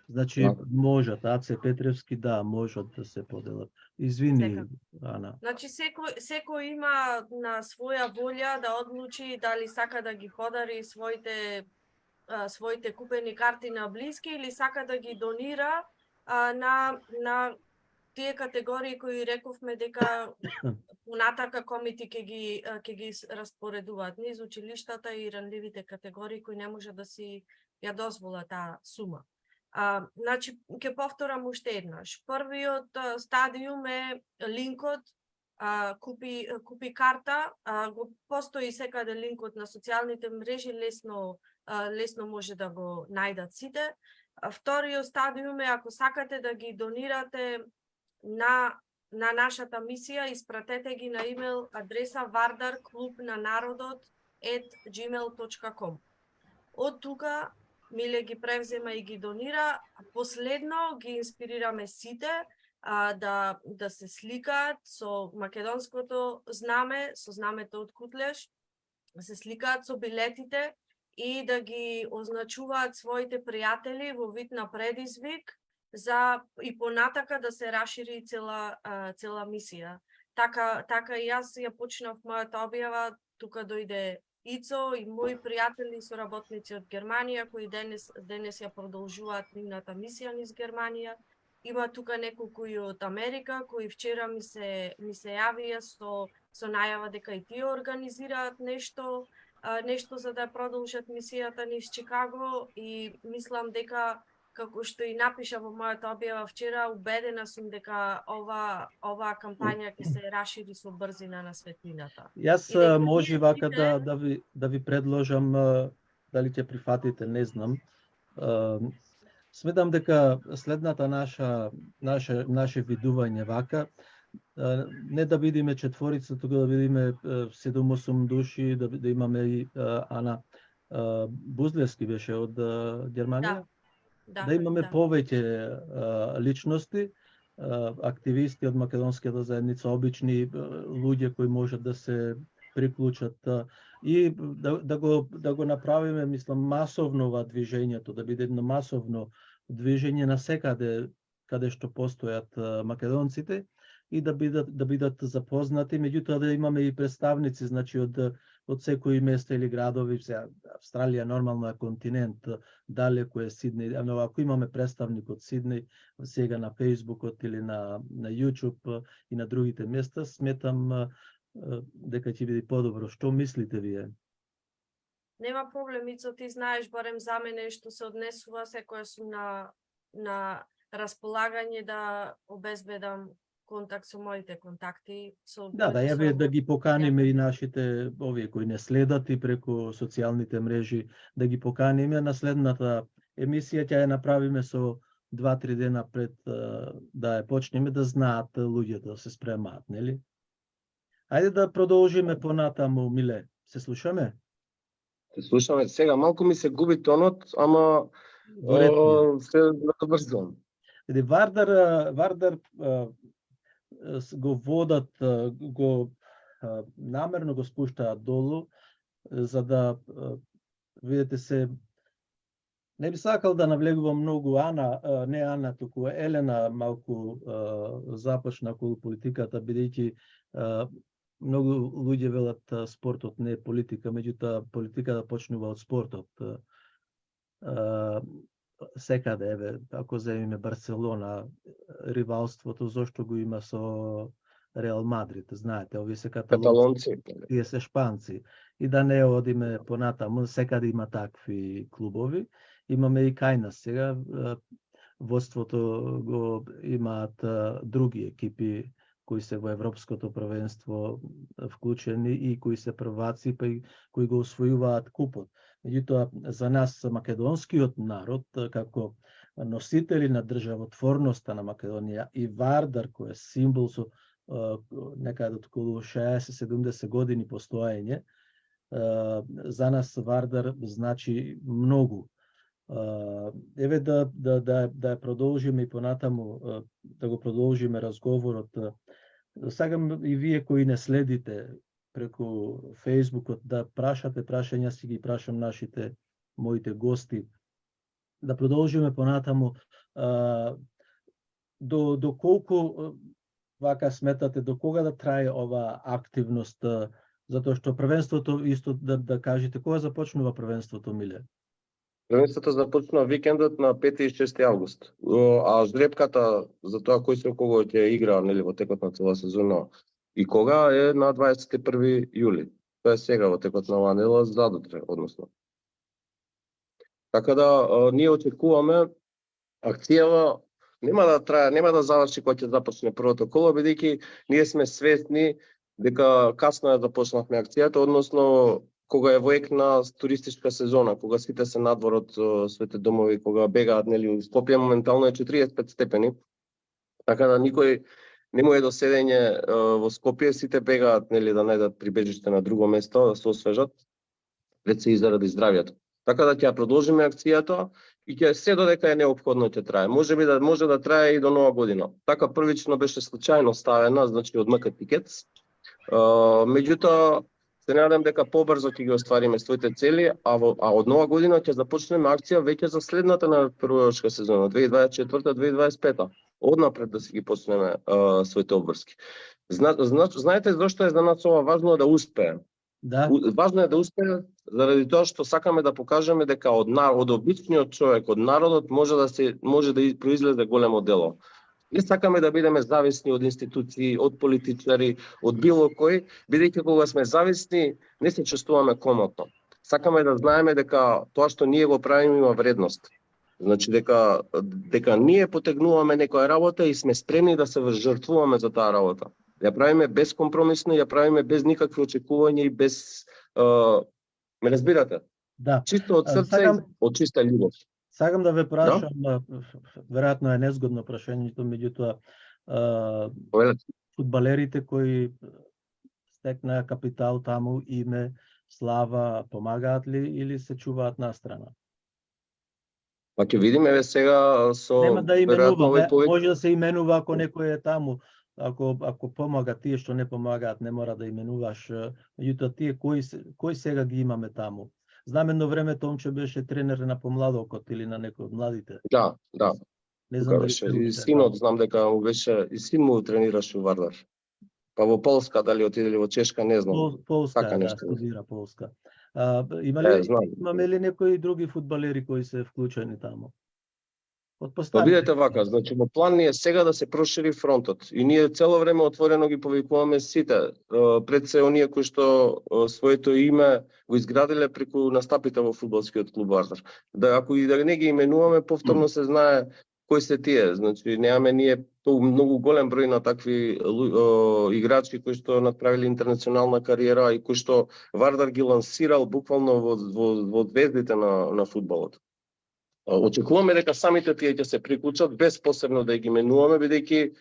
Значи можат, АЦ Петревски да, можат да се поделат. Извини, Ана. Значи секој има на своја волја да одлучи дали сака да ги подари своите купени карти на блиски или сака да ги донира на тие категории кои рековме дека понатака комити ќе ги распоредуваат низ училиштата и ранливите категории кои не може да си ја дозволат таа сума. Значи, ќе повторам уште еднаш. Првиот стадиум е линкот купи карта, го постои секаде линкот на социјалните мрежи, лесно може да го најдат сите. Вториот стадиум е ако сакате да ги донирате на нашата мисија, испратете ги на имейл адреса vardarklubnanarodot@gmail.com. Од тука Миле ги превзема и ги донира. Последно ги инспирираме сите да се сликаат со македонското знаме, со знамето од Кутлеш, да се сликаат со билетите и да ги означуваат своите пријатели во вид на предизвик за и понатака да се рашири цела мисија. Така и јас ја почнав мојата објава, тука дојде Ицо и мои пријатели и соработници од Германија кои денес ја продолжуваат нивната мисија низ Германија. Има тука неколку и од Америка кои вчера ми се јавија со најава дека и тие организираат нешто за да продолжат мисијата низ Чикаго и мислам дека како што и напиша во мојата објава вчера, убедена сум дека оваа кампања ќе се рашири со брзина на светлината. Јас може вака да ви предложам дали ќе прифатите, не знам. Сметам дека следната наше видување вака, не да видиме четворица, тука да видиме 7-8 души, да имаме и Ана Бузлевски беше од Германија. Да имаме повеќе личности, активисти од македонската заедница, обични луѓе кои можат да се приклучат и да го направиме, мислам, масовно ова движењето, да биде едно масовно движење на секаде каде што постојат македонците и да бидат запознати, меѓутоа да имаме и представници, значи од секои места или градови. Австралија нормално е континент, далеку е Сиднеј, но ако имаме представник од Сиднеј сега на Фејсбукот или на YouTube и на другите места, сметам дека ќе биде подобро. Што мислите вие? Нема проблем, Ицо, ти знаеш, барем за мене што се однесува, секоја сум на располагање да обезбедам контакт со моите контакти. Да ги поканиме и нашите овие кои не следат и преку социјалните мрежи, да ги поканиме на следната емисија, ќе ја направиме со 2-3 дена пред да ја почнеме, да знаат луѓето, да се спремаат, нели? Ајде да продолжиме понатаму, Миле. Се слушаме? Се слушаме. Сега малку ми се губи тонот, ама се брзам. Вардар го водат, намерно го спуштаат долу, за да видите се. Не би сакал да навлегувам многу не Ана, туку Елена малку започна околу политиката, бидејќи многу луѓе велат спортот не е политика, меѓутоа политиката почнува од спортот. Секаде, еве, ако земиме Барселона, ривалството зошто го има со Реал Мадрид, знаете, овие се каталонци, тие се шпанци. И да не одиме понатаму, секаде има такви клубови. Имаме и кај нас сега, водството го имаат други екипи кои се во Европското првенство вклучени и кои се прваци, па и кои го освојуваат купот. Меѓутоа, за нас, македонскиот народ, како носители на државотворноста на Македонија и Вардар, кој е символ со некаде околу 60-70 години постоење, за нас Вардар значи многу. Еве да ја продолжиме и понатаму, да го продолжиме разговорот. Сакам и вие кои не следите преку Фејсбукот да прашате прашања, си ги прашам моите гости, да продолжиме понатаму. До колку вака сметате, до кога да трае ова активност, затоа што првенството исто да кажете, кога започнува првенството, Миле? Првенството започнува викендот на 5 и 6 август. А жребката за тоа кој се кого ќе игра, нели, во текот на цела сезона и кога е на 21 јули. Тоа е сега во текот на оваа недела задутре, односно. Така да ние очекуваме акцијава нема да трае, нема да заврши кога ќе започне првото коло, бидејќи ние сме свесни дека касно ја започнавме акцијата, односно кога е во ек на туристичка сезона, кога сите се надвор од своите домови, кога бегаат, нели, Скопје моментално е 45 степени, така да никој не му е до седење во Скопје, сите бегаат, нели, да најдат прибежиште на друго место, да се освежат, пред се и заради здравјето. Така да ќе продолжиме акцијата и ќе се додека е неопходно ќе трае. Може да трае и до нова година. Така првично беше случајно ставена, значи од МК Тикетс. Меѓутоа се надам дека побрзо ќе ги оствариме своите цели, а од нова година ќе започнеме акција веќе за следната на првочка сезона 2024-2025. Однапред да си ги почнеме своите обврски. Знаете зошто е за нас ова важно да успее? Да. Важно е да успее заради тоа што сакаме да покажеме дека од обичниот човек, од народот може да произлезе големо дело. Не сакаме да бидеме зависни од институции, од политичари, од било кој, бидејќи кога сме зависни, не се чувствуваме комотно. Сакаме да знаеме дека тоа што ние го правиме има вредност. Значи дека ние потегнуваме некоја работа и сме спремни да се жртвуваме за таа работа. Ја правиме безкомпромисно, ја правиме без никакви очекувања и без ме разбирате? Да. Чисто од срце, Сакам- од чиста љубов. Сакам да ве прашам, веројатно е незгодно прашањето, меѓутоа Повелете. фудбалерите кои стекнаа капитал таму, име, слава, помагаат ли или се чуваат настрана? Па ќе видиме еве сега со Нема да веројатно овој именува, повеќе. може да се именува ако некој е таму. Ако помага, тие што не помагаат, не мора да именуваш. Меѓутоа тие кои сега ги имаме таму? Знам едно време Томче беше тренер на помладокот или на некој од младите. Да, да. Не знам дали Беше. се И уште синот таму. знам дека му беше, и син му тренираше во Вардар. Па во Полска, дали отиде во Чешка, не знам. Полска, така да, нешто. студира Полска. Имаме знам. ли некои други фудбалери кои се вклучени таму? Па видете вака, значи во план ни е сега да се прошири фронтот и ние цело време отворено ги повикуваме сите, пред се оние кои што своето име го изградиле преку настапите во фудбалскиот клуб Вардар. Да ако и да не ги именуваме, повторно се знае кои се тие. Значи немаме ние многу голем број на такви играчи кои што направиле интернационална кариера и кои што Вардар ги лансирал буквално во звездите на фудбалот. Очекуваме дека самите тие ќе се приклучат без посебно да ги именуваме, бидејќи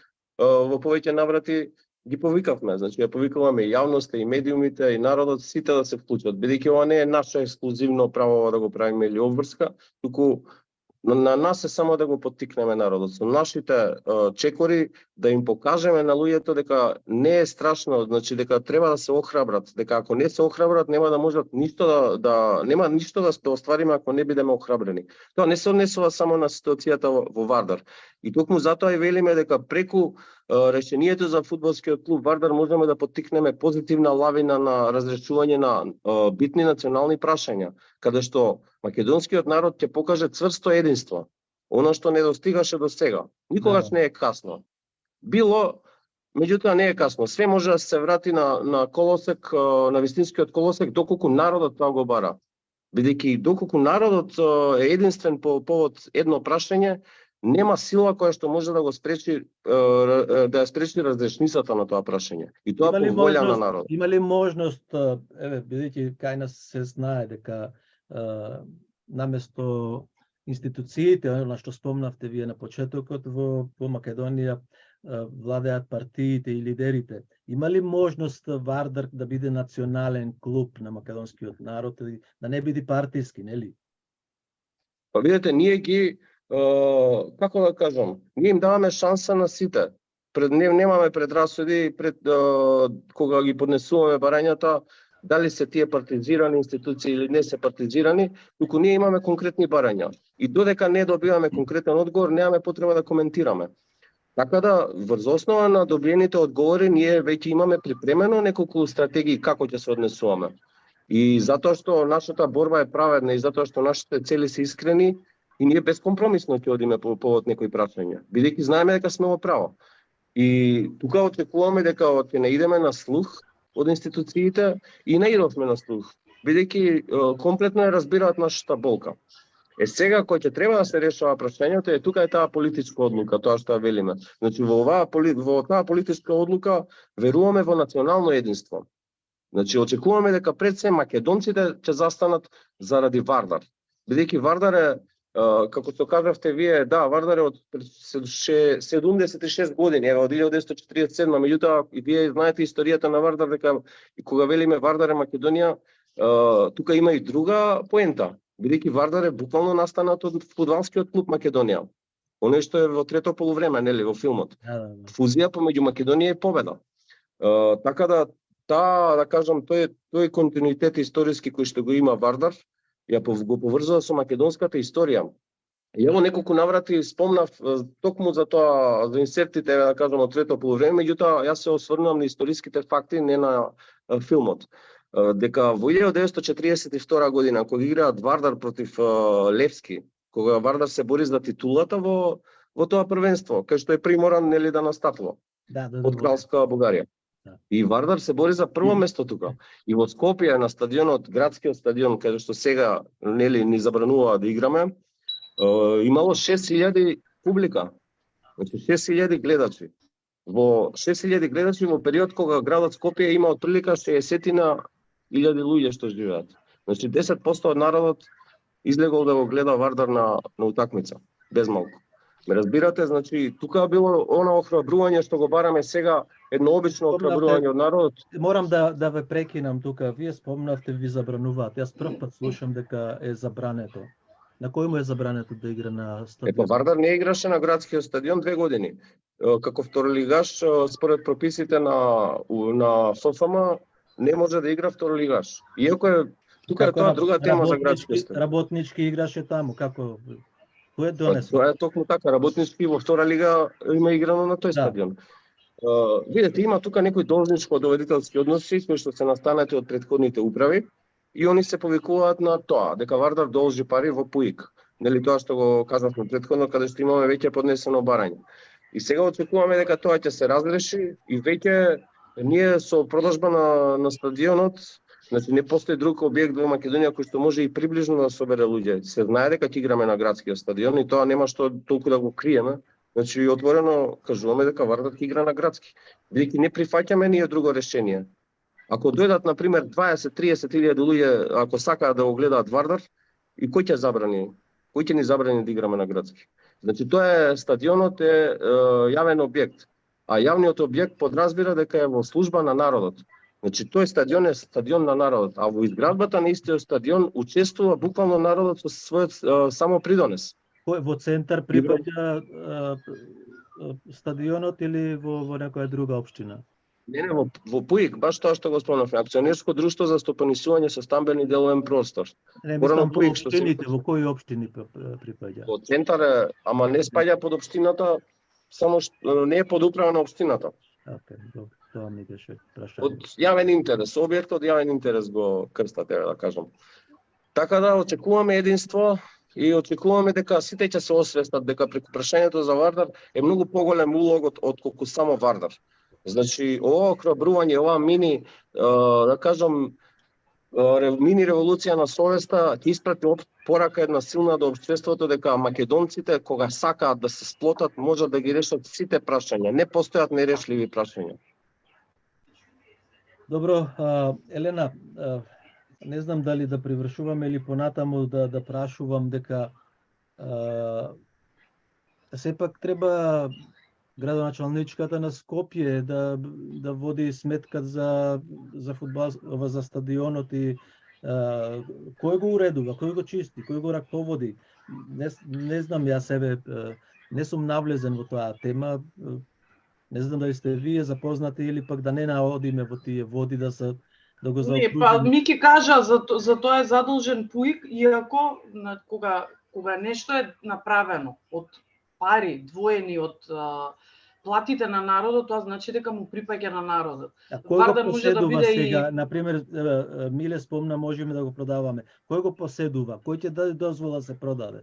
во повеќе наврати ги повикавме. Значи ја повикуваме и јавноста, и медиумите, и народот, сите да се вклучат, бидејќи ова не е наше ексклузивно право да го правиме или обврска, туку на нас е само да го поттикнеме народот со нашите чекори, да им покажеме на луѓето дека не е страшно, значи дека треба да се охрабрат, дека ако не се охрабрат нема да можат ништо нема ништо да оствариме ако не бидеме охрабрени. Тоа не се однесува само на ситуацијата во Вардар. И токму затоа и велиме дека преку решението за фудбалскиот клуб Вардар можеме да поттикнеме позитивна лавина на разрешување на битни национални прашања, каде што македонскиот народ ќе покаже цврсто единство, она што не достигаше до сега. Никогаш не е касно. Било, меѓутоа не е касно. Све може да се врати на колосек, на вистинскиот колосек, доколку народот тоа го бара. Бидејќи доколку народот е единствен по повод едно прашање, нема сила која што може да го спречи да ја спречи разрешницата на тоа прашање. И тоа по волја на народот. Има ли можност, бидејќи кај нас се знае дека наместо институциите, на што спомнавте вие на почетокот, во Македонија владеат партиите и лидерите. Има ли можност Вардар да биде национален клуб на македонскиот народ, да не биде партиски, нели? Па видите, ние ги како да кажам, ние им даваме шанса на сите. Немаме предрасуди кога ги поднесуваме барањата, дали се тие партизирани институции или не се партизирани, туку ние имаме конкретни барања. И додека не добиваме конкретен одговор, немаме потреба да коментираме. Така да, врз основа на добиените одговори, ние веќе имаме припремено неколку стратегии како ќе се однесуваме. И затоа што нашата борба е праведна и затоа што нашите цели се искрени, и ние безкомпромисно ќе одиме по повод некои прашања, бидејќи знаеме дека сме во право. И тука очекуваме дека ќе наидеме на слух од институциите и наидовме на слух, бидејќи комплетно ја разбираат нашата болка. Сега кој ќе треба да се решава прашањето тука е таа политичка одлука, тоа што ја велиме. Значи во таа политичка одлука веруваме во национално единство. Значи очекуваме дека пред се македонците ќе застанат заради Вардар. Бидејќи Вардар е, како што кажавте вие, да, Вардар е од 76 години, од 1947, меѓутоа и вие знаете историјата на Вардар, дека и кога велиме Вардар е Македонија, тука има и друга поента. Бидејќи Вардар е буквално настанат од фудбалскиот клуб Македонија. Оно што е во трето полувреме, нели, во филмот. Фузија помеѓу Македонија и Победа. Така да да кажам, тој континуитет историски кој што го има Вардар, го поврзува со македонската историја. И ево неколку наврати спомнав токму за тоа, за инсертите, да кажам, од трето полувреме, меѓутоа јас се осврнувам на историските факти, не на филмот. Дека во 1942 година, кога играат Вардар против Левски, кога Вардар се бори за титулата во тоа првенство, кај што е приморан, нели, да настапува од Кралска Бугарија. И Вардар се бори за прво место тука. И во Скопје на стадионот, градскиот стадион, каде што сега, нели, ни забранува да играме, имало 6000 публика. Значи 6000 гледачи. Во 6000 гледачи во период кога градот Скопје има отприлика 60.000 луѓе што живеат. Значи 10% од народот излегол да го гледа Вардар на утакмица, без малку. Ме разбирате, значи тука било она охрабрување што го бараме сега, едно обично охрабрување од народот. Морам да ве прекинам тука. Вие спомнавте ви забрануваат. Јас прв пат слушам дека е забрането. На кој му е забрането да игра на стадион? Вардар не играше на градскиот стадион 2 години. Како второлигаш, според прописите на СОФМ, не може да игра второлигаш. Иако е тука е тоа друга тема за градскиот стадион. Работнички играше таму, како кој е донесо? Тоа е токму така, работнички во втора лига има играно на тој стадион. Видете, има тука некои должничко-доверителски односи кои што се настанати од претходните управи и они се повикуваат на тоа дека Вардар должи пари во ПУИК. Нели тоа што го кажавме претходно, каде што имаме веќе поднесено барање. И сега очекуваме дека тоа ќе се разреши и веќе ние со продажба на стадионот, значи не постои друг објект во Македонија кој што може и приближно да собере луѓе. Се знае дека ќе играме на градскиот стадион и тоа нема што толку да го криеме. Значи отворено кажуваме дека Вардар ќе игра на градски. Бидејќи не прифаќаме ние друго решение. Ако дојдат на пример 20-30 илјади луѓе, ако сакаат да го гледаат Вардар, и кој ќе забрани? Кој ќе ни забрани да играме на градски? Значи тоа е стадионот е јавен објект, а јавниот објект подразбира дека е во служба на народот. Значи тој стадион е стадион на народот, а во изградбата на истиот стадион учествува буквално народот со својот само придонес. Кој во центар припаѓа стадионот или во некоја друга општина? Не, во ПУИК, баш тоа што го спомнавме, акционерско друштво за стопанисување со стамбен и деловен простор. Не, мислам по општините, во кои општини припаѓа? Во центар е, ама не спаѓа под општината, само што не е под управа на општината. Добро, тоа ми беше прашање. Од јавен интерес, објект од јавен интерес го крстате, да кажам. Така да очекуваме единство и очекуваме дека сите ќе се освестат дека преку прашањето за Вардар е многу поголем улогот од колку само Вардар. Значи, ова охрабрување, ова мини, да кажам, мини револуција на совеста ќе испрати порака една силна до општеството дека македонците кога сакаат да се сплотат можат да ги решат сите прашања, не постојат нерешливи прашања. Добро, Елена, не знам дали да привршуваме или понатаму да прашувам дека сепак треба градоначалничката на Скопје да води сметка за фудбал, за стадионот и кој го уредува, кој го чисти, кој го раководи. Не знам, јас себе не сум навлезен во тоа тема. Не знам дали сте вие запознати или пак да не наодиме во тие води да го заокружиме. Не, па Мики кажа за тоа е задолжен ПУИК, иако кога нешто е направено од пари двоени од платите на народот, тоа значи дека му припаѓа на народот. А кој го поседува сега? Например, Миле спомна, можеме да го продаваме. Кој го поседува? Кој ќе даде дозвола да се продаде?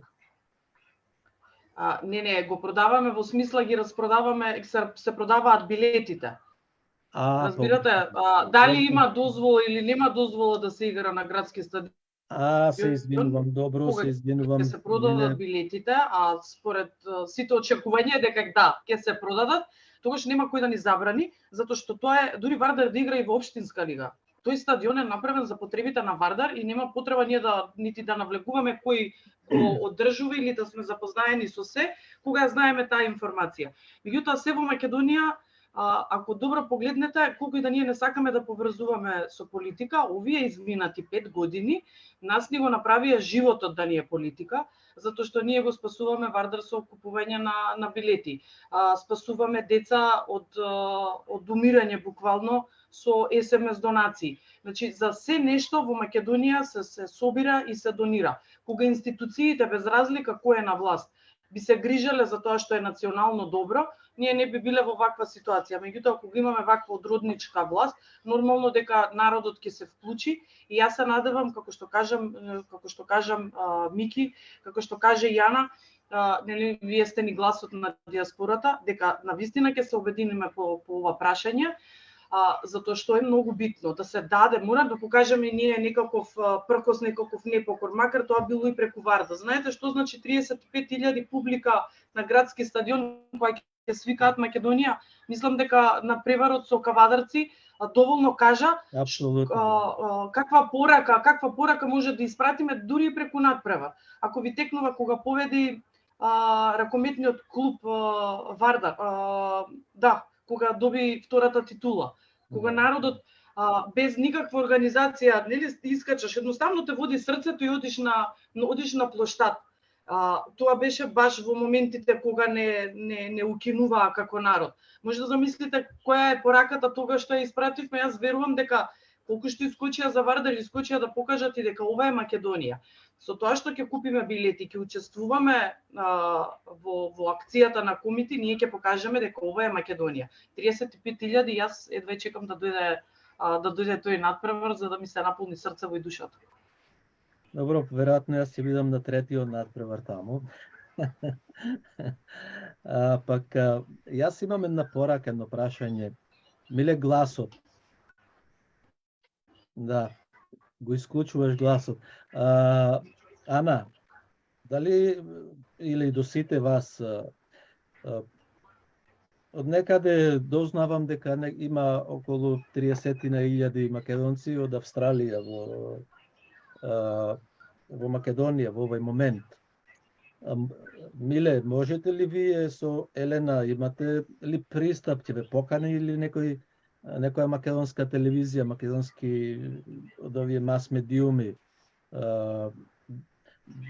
Не, го продаваме во смисла ги распродаваме, се продаваат билетите. Разбирате, дали има дозвола или нема дозвола да се игра на градски стадион? Се извинувам, добро, се извинувам. Ќе се продадат билетите, а според сите очекувања дека да, ќе се продадат, тогаш нема кој да ни забрани, затоа што тоа е дури Вардар да игра и во општинска лига. Тој стадион е направен за потребите на Вардар и нема потреба ние нити да навлекуваме кој го одржува или да сме запознаени со се, кога знаеме таа информација. Меѓутоа се во Македонија, ако добро погледнете, колку и да ние не сакаме да поврзуваме со политика, овие изминати 5 години нас ни го направија животот да ни е политика, затоа што ние го спасуваме Вардар со купување на билети. Спасуваме деца од умирање буквално со СМС донации. Значи, за се нешто во Македонија се собира и се донира. Кога институциите, без разлика кој е на власт, би се грижеле за тоа што е национално добро, ние не би биле во ваква ситуација. Меѓутоа, кога имаме ваква одродничка власт, нормално дека народот ќе се вклучи и јас се надевам, како што кажам Мики, како што каже Јана, нели вие сте ни гласот на диаспората, дека навистина ќе се обединиме по ова прашање, затоа што е многу битно да се даде, мора да покажеме ние некаков пркос, некаков непокор, макар тоа било и преку Вардар. Знаете што значи 35.000 публика на градски стадион која ќе свикаат Македонија, мислам дека на преварот со Кавадарци доволно кажа Апсолутно. каква порака може да испратиме дури и преку надпревар. Ако ви текнува кога победи ракометниот клуб Вардар, да, кога доби втората титула, кога народот без никаква организација, нели, искачаш, едноставно те води срцето и одиш на плоштад. Тоа беше баш во моментите кога не укинуваа како народ. Може да замислите која е пораката тогаш што ја испративме. Јас верувам дека колку што искочија за Вардар, искочија да покажат и дека ова е Македонија. Со тоа што ќе купиме билети, ќе учествуваме во акцијата на Комити, ние ќе покажеме дека ова е Македонија. 35.000, јас едва чекам да дојде тој надпревар за да ми се наполни срцево и душата. Добро, веројатно јас ќе бидам на третиот надпревар таму. Пак јас имам една порака, едно прашање. Миле, гласот. Да, го исклучуваш гласот. Ана, дали или до сите вас од некаде дознавам дека има околу 30.000 македонци од Австралија во Македонија во овој момент. Миле, можете ли вие со Елена, имате ли пристап, ќе ве покани или некоја македонска телевизија, македонски од овие мас медиуми,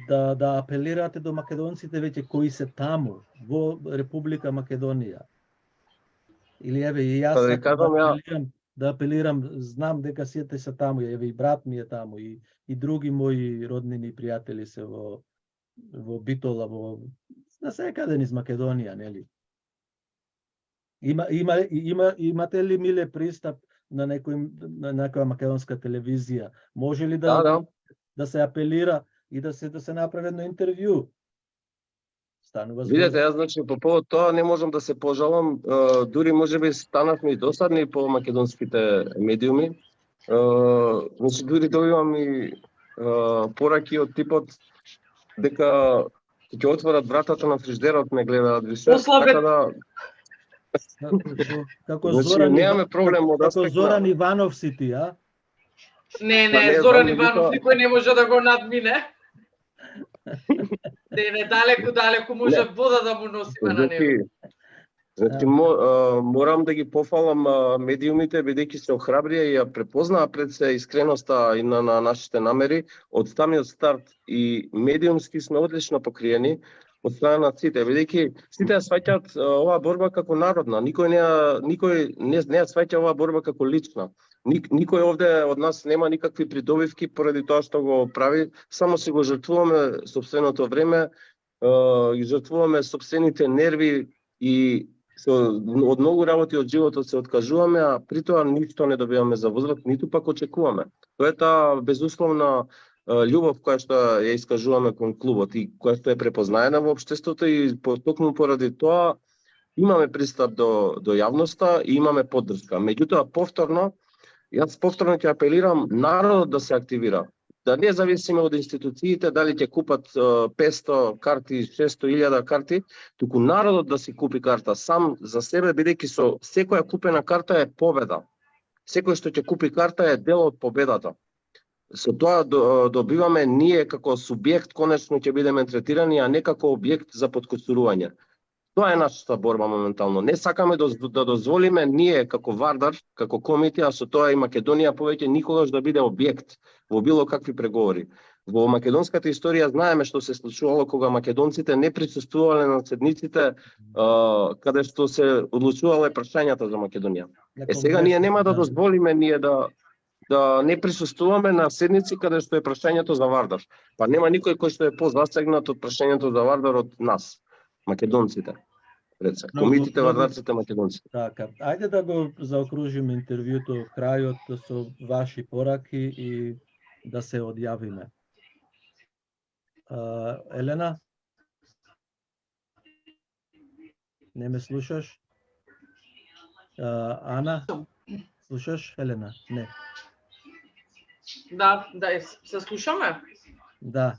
да апелирате до македонците веќе кои се таму во Република Македонија? Или еве и јас да апелирам, знам дека сите се таму, еве и брат ми е таму и други мои роднини и пријатели се во Битола, на секаде низ Македонија, нели? Имате ли, Миле, пристап на некоја македонска телевизија? Може ли да се апелира и да се направи едно интервју? Видете, јас значи по повод тоа не можам да се пожалам, дури можеби станавме и досадни по македонските медиуми. Значи дури добивам и пораки од типот дека ќе отворат вратата на фриждерот, не гледаат више. Така да како Зоран Иванов си ти, а? Не, Зоран Иванов никој не може да го надмине. Далеку може вода да му носиме на него. Значи, морам да ги пофалам медиумите, бидејќи се охрабрија и ја препознаа пред се искреноста и на нашите намери од самиот старт, и медиумски сме одлично покриени од страна на сите, бидејќи сите ја сваќаат оваа борба како народна, никој не ја сваќа оваа борба како лична. Никој овде од нас нема никакви придобивки поради тоа што го прави, само си го жртвуваме сопственото време, ги жртвуваме сопствените нерви и од многу работи од животот се откажуваме, а при тоа ништо не добиваме за возврат, ниту пак очекуваме. Тоа е таа безусловна љубов која што ја искажуваме кон клубот и која што е препознаена во општеството, и токму поради тоа имаме пристап до јавноста и имаме поддршка. Меѓутоа, јас повторно ќе апелирам народот да се активира, да не зависиме од институциите дали ќе купат 500 карти, 600.000 карти, туку народот да си купи карта сам за себе, бидејќи со секоја купена карта е победа. Секој што ќе купи карта е дел од победата. Со тоа добиваме ние како субјект, конечно ќе бидеме третирани, а не како објект за подкуцурување. Тоа е нашата борба моментално. Не сакаме да дозволиме ние како Вардар, како Комити, а со тоа и Македонија повеќе никогаш да биде објект во било какви преговори. Во македонската историја знаеме што се случувало кога македонците не присуствувале на седниците каде што се одлучувале прашањата за Македонија. Сега ние нема да дозволиме ние да не присуствуваме на седници каде што е прашањето за Вардар. Па нема никој кој што е позасегнат од прашањето за Вардар од нас, македонците. Комитите, вардарците, македонците. Така, ајде да го заокружиме интервјуто крајот со ваши пораки и да се одјавиме. Елена? Не ме слушаш? Ана? Слушаш, Елена? Не. Да, се слушаме? Да.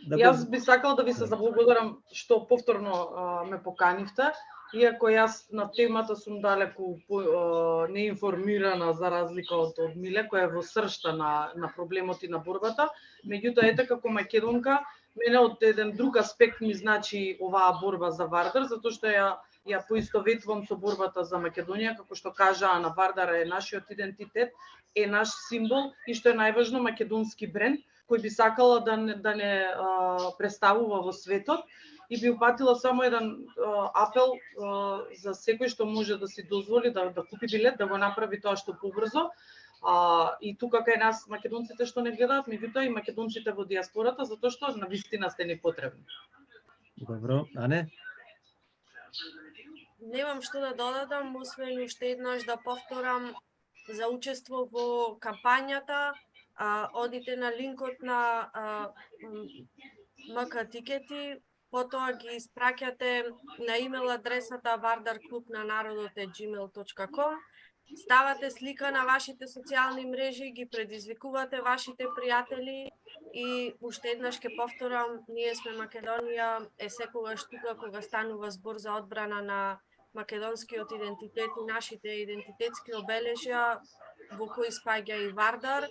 Јас би сакала да ви се заблагодарам што повторно ме поканивте, иако јас на темата сум далеку неинформирана за разлика од Миле, која е во сршта на проблемот и на борбата. Меѓутоа, ете како македонка, мене од еден друг аспект ми значи оваа борба за Вардар, затоа што ја поистоветувам со борбата за Македонија, како што кажа на Вардар е нашиот идентитет, е наш символ и што е најважно македонски бренд кој би сакала да не представува во светот и би упатила само еден апел за секој што може да си дозволи да купи билет, да го направи тоа што побрзо. И тука кај нас македонците што не гледаат, меѓутоа и македонците во диаспората, затоа што навистина сте ни потребни. Добро, Ане? Немам што да додадам, освен уште еднаш да повторам за учество во кампањата. Одите на линкот на МК Тикети, потоа ги испраќате на имейл адресата vardarklubnanarodot@gmail.com. Ставате слика на вашите социјални мрежи, ги предизвикувате вашите пријатели и уште еднаш ќе повторам, ние сме Македонија, е секогаш тука кога станува збор за одбрана на македонскиот идентитет и нашите идентитетски обележја, во кои спаѓа и Вардар.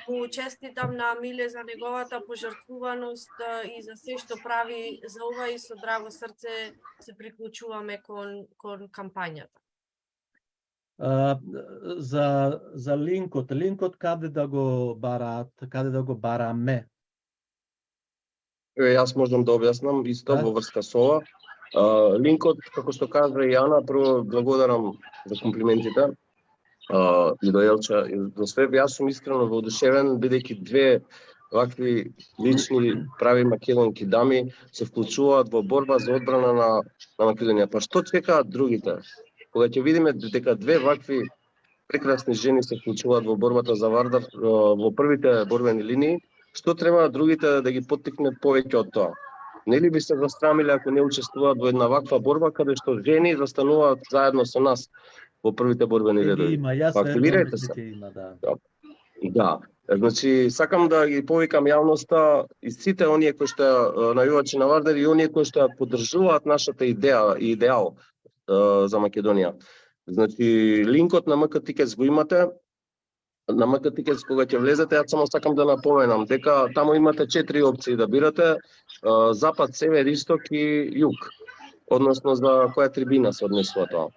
Му честитам на Миле за неговата пожртвуваност и за се што прави за ова и со драго срце се приклучуваме кон кампањата. За линкот каде да го бараат, каде да го бараме? Јас можам да објаснам исто во врска со ова. Линкот, како што кажа и Ана, прво благодарам за комплиментите. И до Елча и до све. Јас сум искрено воодушевен, бидејќи две вакви лични прави македонки дами се вклучуваат во борба за одбрана на Македонија. Па што чекаат другите? Кога ќе видиме дека две вакви прекрасни жени се вклучуваат во борбата за Вардар во првите борбени линии, што треба другите да ги поттикне повеќе од тоа? Нели би се застрамиле ако не учествуваат во една ваква борба каде што жени застануваат заедно со нас во првите борбени редови? Има, јас Активирајте се. Има, да. Да, значи сакам да ги повикам јавноста и сите оние кои што навивачи на Вардар и оние кои што ја поддржуваат нашата идеја и идеал за Македонија. Значи линкот на МК Тикетс го имате. На МК Тикетс кога ќе влезете, јас само сакам да напоменам дека таму имате 4 опции да бирате: запад, север, исток и југ. Односно за која трибина се однесува тоа.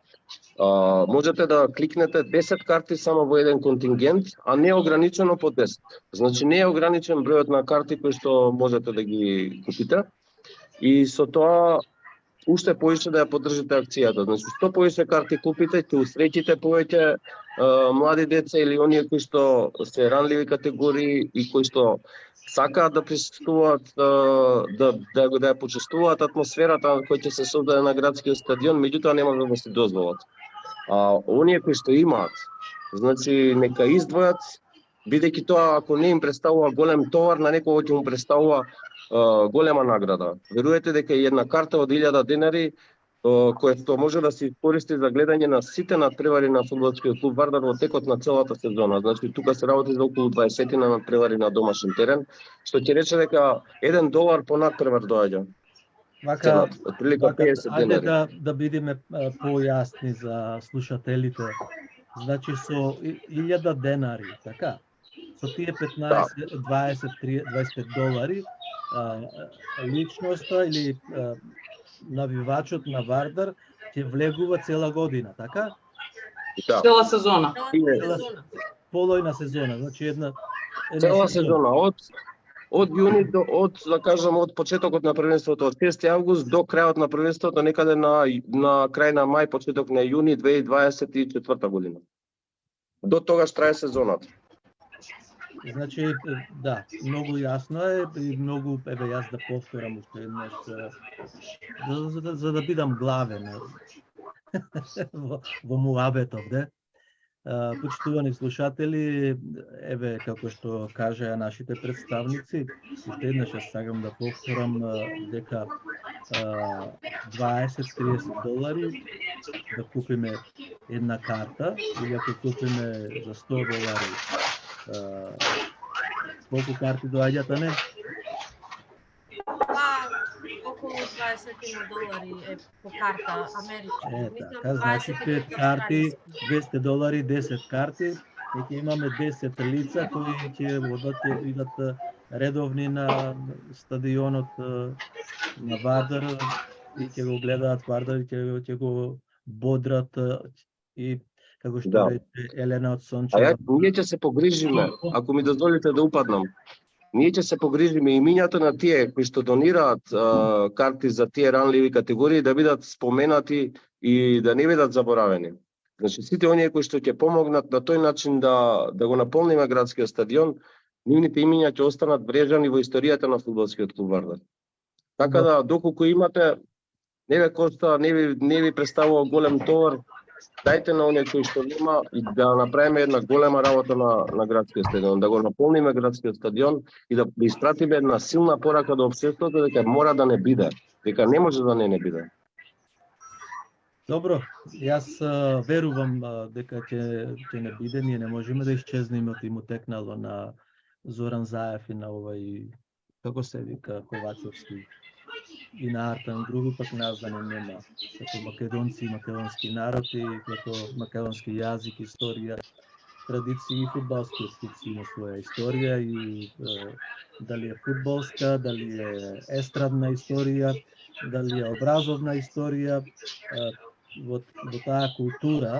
Можете да кликнете 10 карти само во еден контингент, а не ограничено по 10. Значи не е ограничен бројот на карти кои што можете да ги купите. И со тоа уште повеќе да ја поддржите акцијата. Значи што повеќе карти купите, ќе усреќите повеќе млади деца или оние кои што се ранливи категории и кои што сакаат да присуствуваат, да ја почувствуваат атмосферата која ќе се создаде на градскиот стадион, меѓутоа не може да се дозволат. Оние кои што имаат, значи нека издвојат, бидејќи тоа ако не им представува голем товар, на некого ќе му представува голема награда. Веруете дека една карта од 1000 денари која што може да се искористи за гледање на сите надпревари на фудбалскиот клуб Вардар во текот на целата сезона. Значи тука се работи за околу 20 надпревари на домашен терен, што ќе рече дека $1 по надпревар доаѓа. Вака, отприлика 50 денари. Ајде да бидеме појасни за слушателите. Значи со 1000 денари, така? Со тие 15, 20, 25 $, личноста или навивачот на Вардар ќе влегува цела година, така? Да. Цела сезона. Полојна сезона, значи една цела сезона од јуни од да кажам од почетокот на првенството од 6 август до крајот на првенството некаде на крај на мај, почеток на јуни 2024 година. До тогаш трае сезоната. Значи, да, многу јасно е и многу, јас да повторам уште еднаш, за да бидам главен во муабетов, де. Почитувани слушатели, како што кажаа нашите представници, уште еднаш сакам да повторам дека $20-30 да купиме една карта, или ако купиме за $100, колку карти доаѓат, а не? $20 е по карта амерички. Мислам Така, значи 5 25 карти, австралиски. $200, 10 карти, и ќе имаме 10 лица кои ќе одат, ќе бидат редовни на стадионот на Вардар и ќе го гледаат Вардар и ќе го бодрат и како што Да. рече Елена од А Сончева. ние ќе се погрижиме, ако ми дозволите да упаднам. Ние ќе се погрижиме имињата на тие кои што донираат карти за тие ранливи категории да бидат споменати и да не бидат заборавени. Значи сите оние кои што ќе помогнат на тој начин да го наполниме градскиот стадион, нивните имиња ќе останат врежани во историјата на фудбалскиот клуб Вардар. Така да доколку имате, не ве кошта, не ви представува голем товар, дајте на оние кои што нема и да направиме една голема работа на градскиот стадион, да го наполниме градскиот стадион и да испратиме една силна порака до општеството дека мора да не биде, дека не може да не биде. Добро, јас верувам дека ќе не биде, ние не можеме да исчезнеме од им текнало на Зоран Заев и на овај, како се вика, Ковачевски и на Артан Груби, пак нас да не нема. Како македонци, македонски народ и како македонски јазик, историја, традиции и фудбалскиот клуб си има своја историја и дали е фудбалска, дали е естрадна историја, дали е образовна историја, во таа култура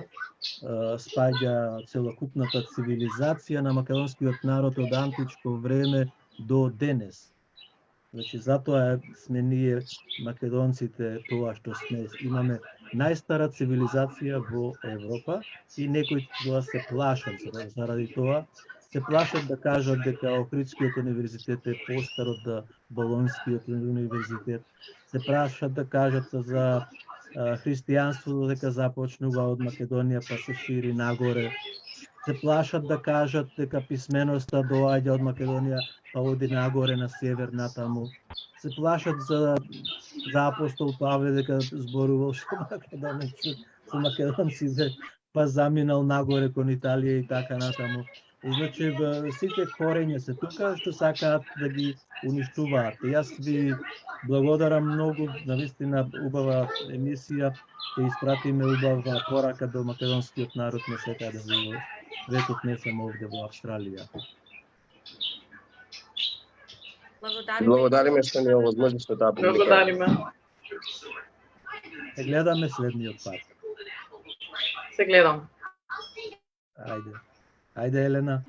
спаѓа целокупната цивилизација на македонскиот народ од античко време до денес. Значи, затоа сме ние македонците тоа што сме. Имаме најстара цивилизација во Европа и некои тоа се плашат заради тоа. Се плашат да кажат дека Охридскиот универзитет е постар од Болонскиот универзитет. Се плашат да кажат за христијанството дека започнува од Македонија па се шири нагоре. Се плашат да кажат дека писменоста доаѓа од Македонија па оди нагоре на север натаму. Се плашат за апостол Павле дека зборувал со македонците па заминал нагоре кон Италија и така натаму. Значи, сите корења се тука што сакаат да ги уништуваат. Јас ви благодарам многу, навистина убава емисија, ќе испратиме убава порака до македонскиот народ на секаде во светот, не само овде во Австралија. Благодариме што ни овозможивте таа публика. Благодариме. Се гледаме следниот пат. Се гледам. Ајде. Ајде, Елена.